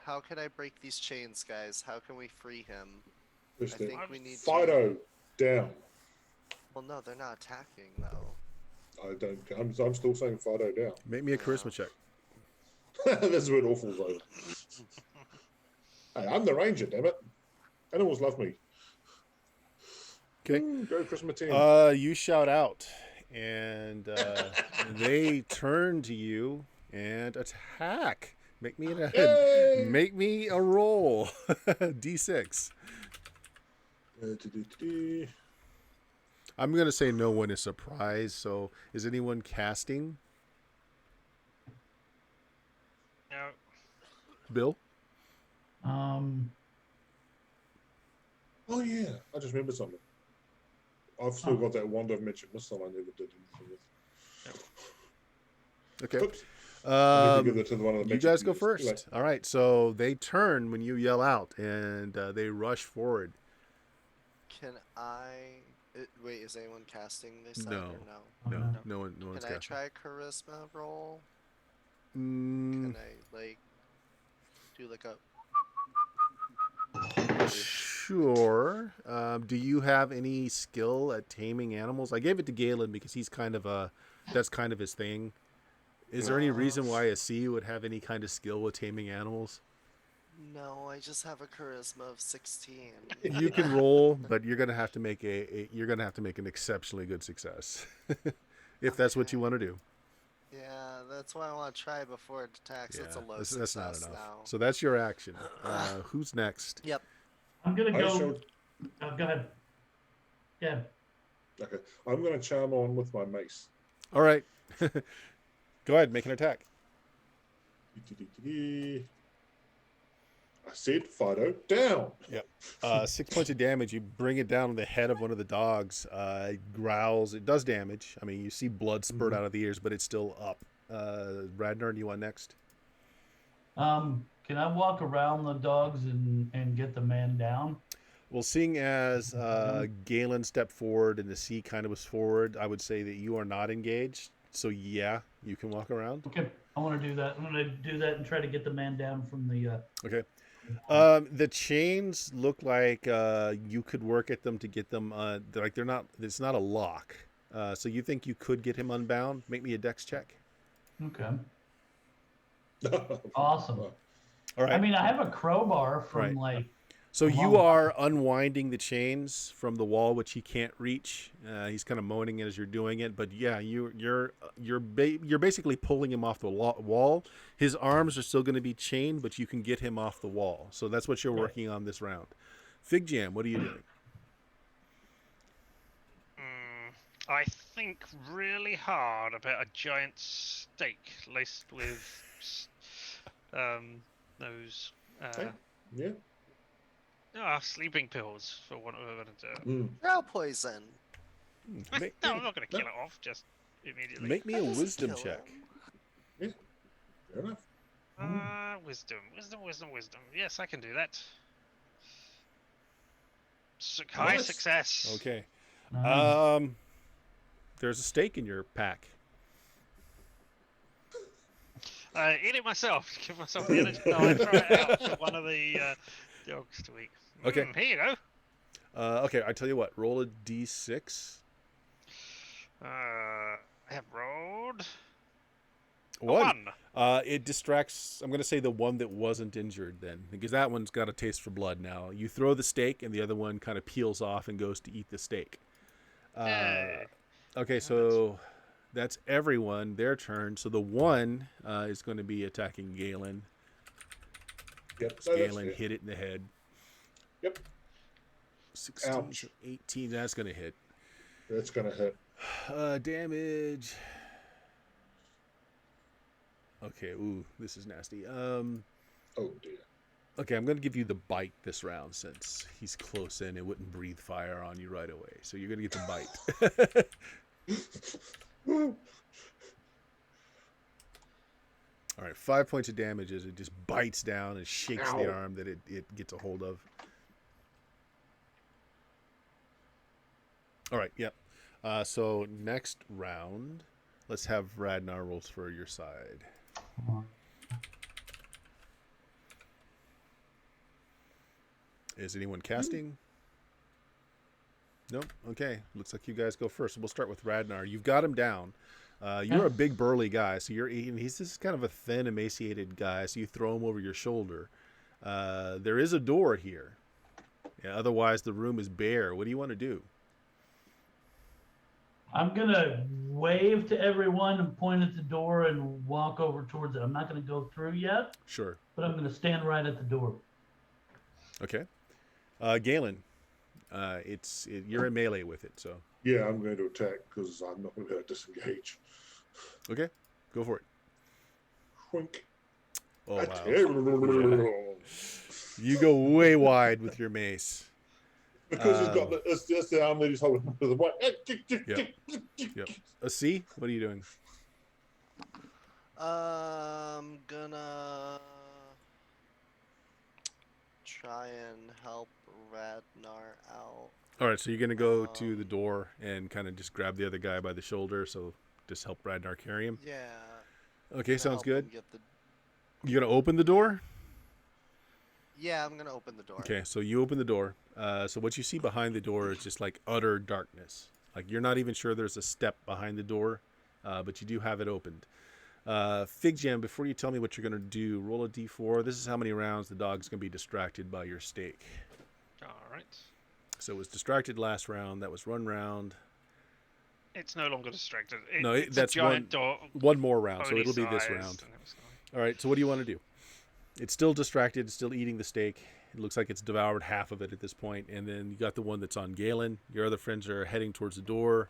How can I break these chains, guys? How can we free him? Just I that. think we need to... Fido, down. Well, no, they're not attacking, though. I don't. I'm still saying Fido down. Make me a charisma check. This is where it all falls over. Hey, I'm the ranger, damn it. Animals love me. Okay. Go Christmas team. You shout out, and they turn to you and attack. Make me Yay! make me a roll. D6. I'm gonna say no one is surprised. So, is anyone casting? No. Bill? Oh yeah, I just remembered something. I've still got that wand of Magic Missile I never did anything with. Okay. Oops. I need to give it to one of the You magic guys go users. first. Anyway, All right. So they turn when you yell out, and they rush forward. Can I... wait, is anyone casting this? No. Or no? No, no one's Can I casting. try a charisma roll? Mm, Can I, like, do like a... sure. Do you have any skill at taming animals? I gave it to Galen because he's kind of that's kind of his thing. Is there any reason why a C would have any kind of skill with taming animals? No, I just have a charisma of 16. You can roll, but you're gonna have to make you're gonna have to make an exceptionally good success, if that's what you want to do. Yeah, that's why I want to try before it attacks. That's a low that's success not enough. now. So that's your action. Who's next? Yep. I'm gonna I go. showed- Go ahead. Yeah. Okay, I'm going to charm on with my mace. All right. Go ahead, make an attack. I said Fido down. 6 points of damage. You bring it down on the head of one of the dogs. It growls. It does damage. I mean, you see blood spurt out of the ears, but it's still up. Radnor, you want next? Can I walk around the dogs and get the man down? Well, seeing as Galen stepped forward and the sea kind of was forward, I would say that you are not engaged. So yeah, you can walk around. Okay, I want to do that. I'm going to do that and try to get the man down from the. Okay. The chains look like you could work at them to get them. Like they're not. It's not a lock. So you think you could get him unbound? Make me a dex check. Okay. Awesome. All right. I mean, I have a crowbar from Right. like So Come you on. are unwinding the chains from the wall, which he can't reach. He's kind of moaning as you're doing it, but yeah, you're basically pulling him off the wall. His arms are still going to be chained, but you can get him off the wall. So that's what you're working on this round. Fig Jam, what are you doing? I think really hard about a giant steak laced with those Yeah. sleeping pills, for want of a better term. Mm. Drow poison. Make, No, I'm not going to kill it off just immediately. make me That a doesn't wisdom kill check. him. Fair enough. Wisdom. Yes, I can do that. High Nice. success. Okay. Nice. There's a steak in your pack. Eat it myself. Give myself the energy. No, I throw it out for one of the dogs to eat. Okay. Here you go. Okay, I tell you what. Roll a d6. I have rolled a One. one. It distracts. I'm going to say the one that wasn't injured then, because that one's got a taste for blood now. You throw the steak, and the other one kind of peels off and goes to eat the steak. Yay. Okay, so that's everyone. Their turn. So the one is going to be attacking Galen. Yep. No, that's Galen fair. hit it in the head. Yep. 16, Ouch. 18. That's going to hit. That's gonna hurt. Damage. Okay. Ooh, this is nasty. Oh dear. Okay, I'm going to give you the bite this round since he's close in. It wouldn't breathe fire on you right away. So you're going to get the bite. All right, 5 points of damage as it just bites down and shakes the Ow. arm that it gets a hold of. All right, yep. So next round, let's have Radnar rolls for your side. Is anyone casting? Nope. Okay. Looks like you guys go first. We'll start with Radnar. You've got him down. You're a big burly guy, so he's just kind of a thin, emaciated guy. So you throw him over your shoulder. There is a door here. Yeah, otherwise, the room is bare. What do you want to do? I'm gonna wave to everyone and point at the door and walk over towards it. I'm not gonna go through yet, Sure. but I'm gonna stand right at the door. Okay. Galen, you're in melee with it, so Yeah, I'm going to attack because I'm not going to be able to disengage. okay, go for it. Wink. Oh wow, Attack. you go way wide with your mace. Because it's just the arm that he's holding to the white. Yep. A C. What are you doing? I'm gonna try and help Radnar out. All right, so you're gonna go to the door and kind of just grab the other guy by the shoulder, so just help Radnar carry him. Yeah. Okay, to sounds help him good. get the... You gonna open the door? Yeah, I'm gonna open the door. Okay, so you open the door. So what you see behind the door is just like utter darkness. Like you're not even sure there's a step behind the door, but you do have it opened. Fig Jam, before you tell me what you're gonna do, roll a d4. This is how many rounds the dog's gonna be distracted by your steak. All right. So it was distracted last round. That was 1 round. It's no longer distracted. No, It's that's a giant dog. One more round, so pony it'll be this sized, round. and it was fine. All right, so what do you want to do? It's still distracted, it's still eating the steak. It looks like it's devoured half of it at this point, and then you got the one that's on Galen. Your other friends are heading towards the door.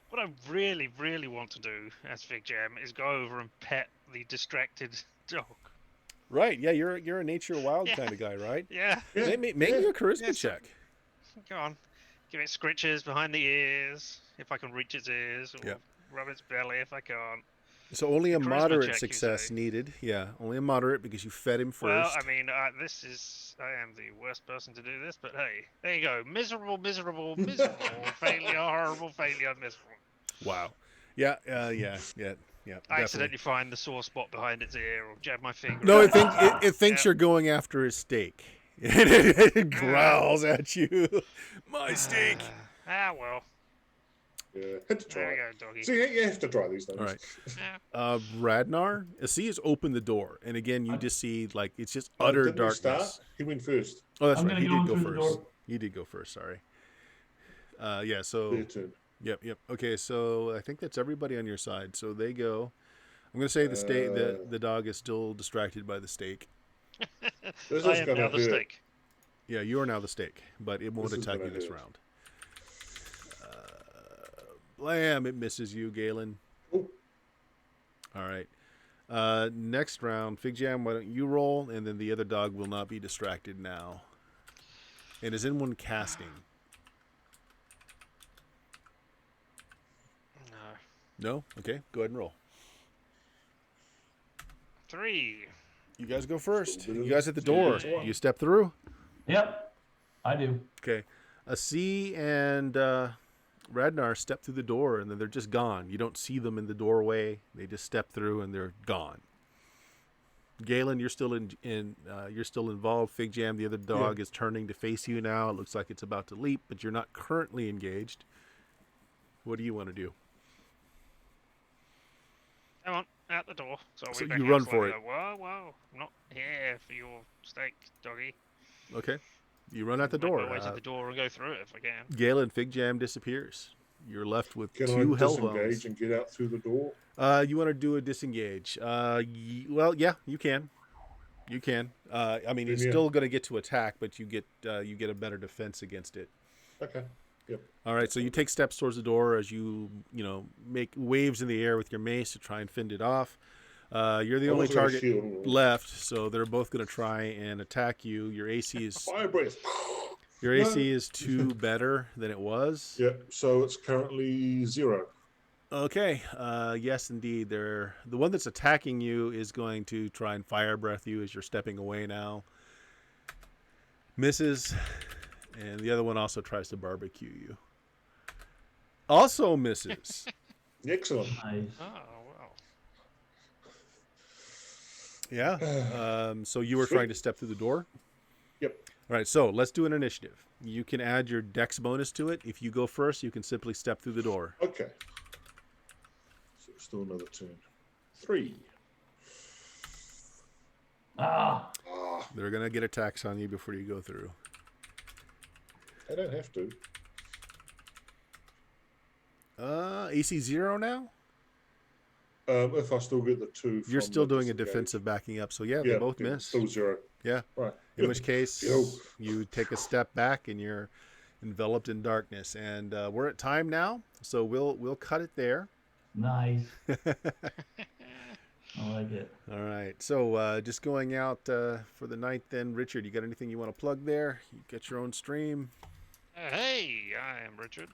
What I really, really want to do as Fig Jam is go over and pet the distracted dog. Right, yeah, you're a nature wild Yeah. kind of guy, right? Yeah, Yeah, Make me a charisma Yes. check. go on. Give it scritches behind the ears, if I can reach its ears, or Yep. rub its belly if I can't. So only a Charisma moderate check, you success say? needed. Yeah, only a moderate because you fed him first. Well, I mean, I am the worst person to do this, but hey, there you go. Miserable, miserable, miserable, failure, horrible failure, miserable. Wow. Yeah. Yeah. I Definitely. accidentally find the sore spot behind its ear, or jab my finger. No, in it thinks Yeah. you're going after his steak. it growls at you. My steak. Well. Yeah, had to There try. we go, doggy. See, you have to try these things. All right. Yeah. Radnar, Asi has opened the door, and again, you I- just see like it's just Oh, utter didn't he start? darkness. He went first. Oh, that's I'm right. gonna He go did in go through the first. door. He did go first. Sorry. Yeah. So. Their turn. Yep. Okay. So I think that's everybody on your side. So they go. I'm gonna say the steak. The dog is still distracted by the steak. This I is am gonna now the hurt. steak. Yeah, you are now the steak, but it won't This is attack you gonna this hurt. round. Blam! It misses you, Galen. Oh, All right. Next round, Fig Jam, why don't you roll, and then the other dog will not be distracted now. And is anyone casting? No. No? Okay, go ahead and roll. 3. You guys go first. Still You guys at the still door. good to one. You step through. Yep, I do. Okay. Asi and Radnar step through the door, and then they're just gone. You don't see them in the doorway. They just step through, and they're gone. Galen, you're still you're still involved. Fig Jam, the other dog, is turning to face you now. It looks like it's about to leap, but you're not currently engaged. What do you want to do? Come on, out the door. So, So we back you out run slowly. for it. Go, whoa, whoa. I'm not here for your steak, doggy. Okay. You run out the Make door. my way to the door and go through it if I can. Galen, Fig Jam disappears. You're left with can two I hell disengage bones. and get out through the door? You want to do a disengage? Well, yeah, you can. You can. I mean, he's Yeah. still going to get to attack, but you get a better defense against it. Okay. Yep. All right, so you take steps towards the door as you make waves in the air with your mace to try and fend it off. You're the I've only also got a target shield. left, so they're both going to try and attack you. Your AC is Fire breath. your No. AC is 2 better than it was. Yep. So it's currently 0. Okay. Yes, indeed. The one that's attacking you is going to try and fire breath you as you're stepping away now. Misses, and the other one also tries to barbecue you. Also misses. Excellent. Nice. Oh, well. Yeah. So you were Sweet. trying to step through the door. Yep. All right. So let's do an initiative. You can add your dex bonus to it. If you go first, you can simply step through the door. Okay. So still another turn. 3. Ah, Ah, They're gonna get attacks on you before you go through. I don't have to. AC 0 now. If I still get the 2. You're from still the doing a disengage. defensive backing up. So yeah, they both yeah, miss. Still 0. Yeah. Right. In which case, Yo. you take a step back and you're enveloped in darkness. And we're at time now, so we'll cut it there. nice. I like it. All right. So just going out for the night then. Richard, you got anything you want to plug there? You got your own stream. Hey, I am Richard,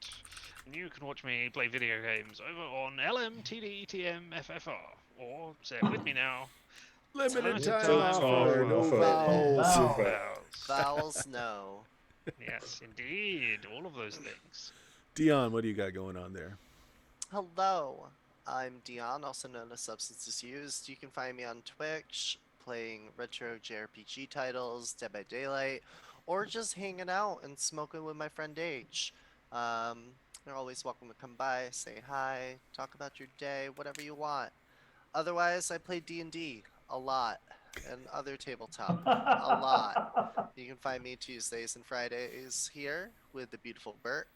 and you can watch me play video games over on LMTDTMFFR, or say it with me now. Limited Time time offer, no offer. vowels. Wow. Vowels. Vowels, no. Yes, indeed, all of those things. Dion, what do you got going on there? Hello, I'm Dion, also known as Substances Used. You can find me on Twitch, playing retro JRPG titles, Dead by Daylight, or just hanging out and smoking with my friend H. You're always welcome to come by, say hi, talk about your day, whatever you want. Otherwise, I play D&D a lot, and other tabletop a lot. You can find me Tuesdays and Fridays here with the beautiful Bert.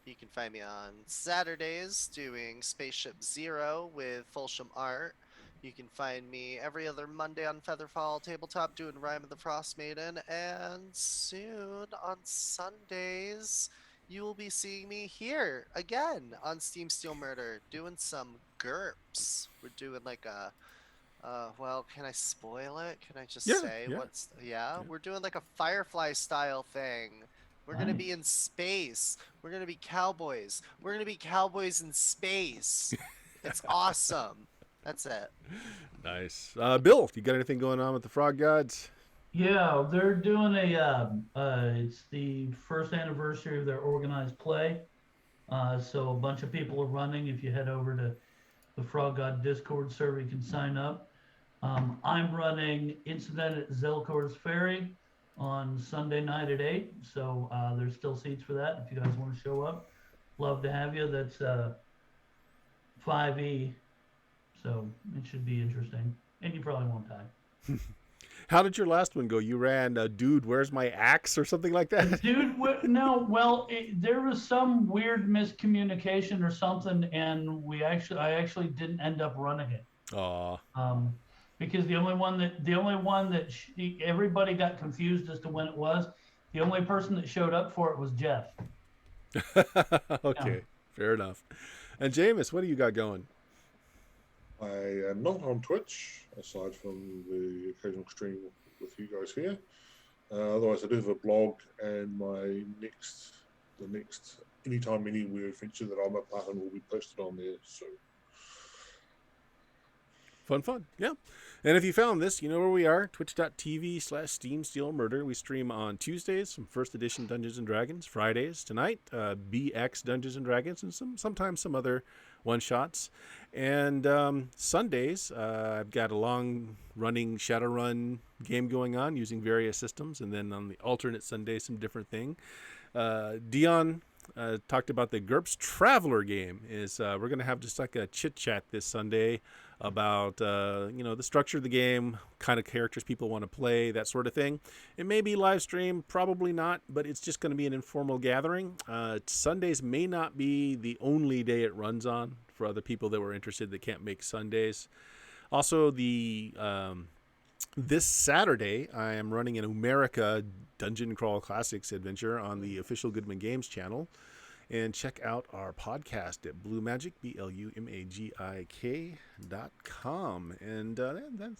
You can find me on Saturdays doing Spaceship Zero with Folsham Art. You can find me every other Monday on Featherfall Tabletop doing Rime of the Frost Maiden. And soon on Sundays, you will be seeing me here again on Steam Steel Murder doing some GURPS. We're doing like a well, can I spoil it? Can I just Yeah, say yeah. what's we're doing like a Firefly style thing. We're gonna be Nice. in space. We're gonna be cowboys. We're gonna be cowboys in space. It's awesome. That's it. Nice. Bill, you got anything going on with the Frog Gods? Yeah, they're doing it's the first anniversary of their organized play. So a bunch of people are running. If you head over to the Frog God Discord server, you can sign up. I'm running Incident at Zelcor's Ferry on Sunday night at 8. So there's still seats for that if you guys want to show up. love to have you. That's 5e, so it should be interesting, and you probably won't die. How did your last one go? You ran, dude, where's my axe or something like that? Dude, no, well, there was some weird miscommunication or something, and I actually didn't end up running it. Aw. Because the only one that everybody got confused as to when it was. The only person that showed up for it was Jeff. Okay, fair enough. And Jameis, what do you got going? I am not on Twitch, aside from the occasional stream with you guys here. Otherwise, I do have a blog and the next Anytime Anywhere adventure that I'm a part of will be posted on there soon. Fun. Yeah. And if you found this, you know where we are, twitch.tv/SteamSteelMurder. We stream on Tuesdays, some first edition Dungeons & Dragons. Fridays, tonight, BX Dungeons & Dragons, and sometimes some other one-shots. And Sundays, I've got a long-running Shadowrun game going on using various systems. And then on the alternate Sundays, some different thing. Dion talked about the GURPS Traveler game. We're going to have just like a chit-chat this Sunday about the structure of the game, kind of characters people want to play, that sort of thing. It may be live stream, probably not, but it's just going to be an informal gathering. Sundays may not be the only day it runs on for other people that were interested that can't make Sundays. Also, this Saturday, I am running an Umerica Dungeon Crawl Classics adventure on the official Goodman Games channel. And check out our podcast at BlueMagic, BLUMAGIK.com. And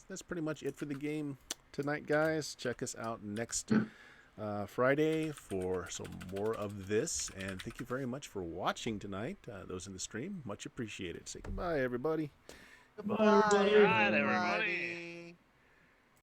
that's pretty much it for the game tonight, guys. Check us out next Friday for some more of this. And thank you very much for watching tonight. Those in the stream, much appreciated. Say goodbye, everybody. Goodbye, everybody. Bye, everybody.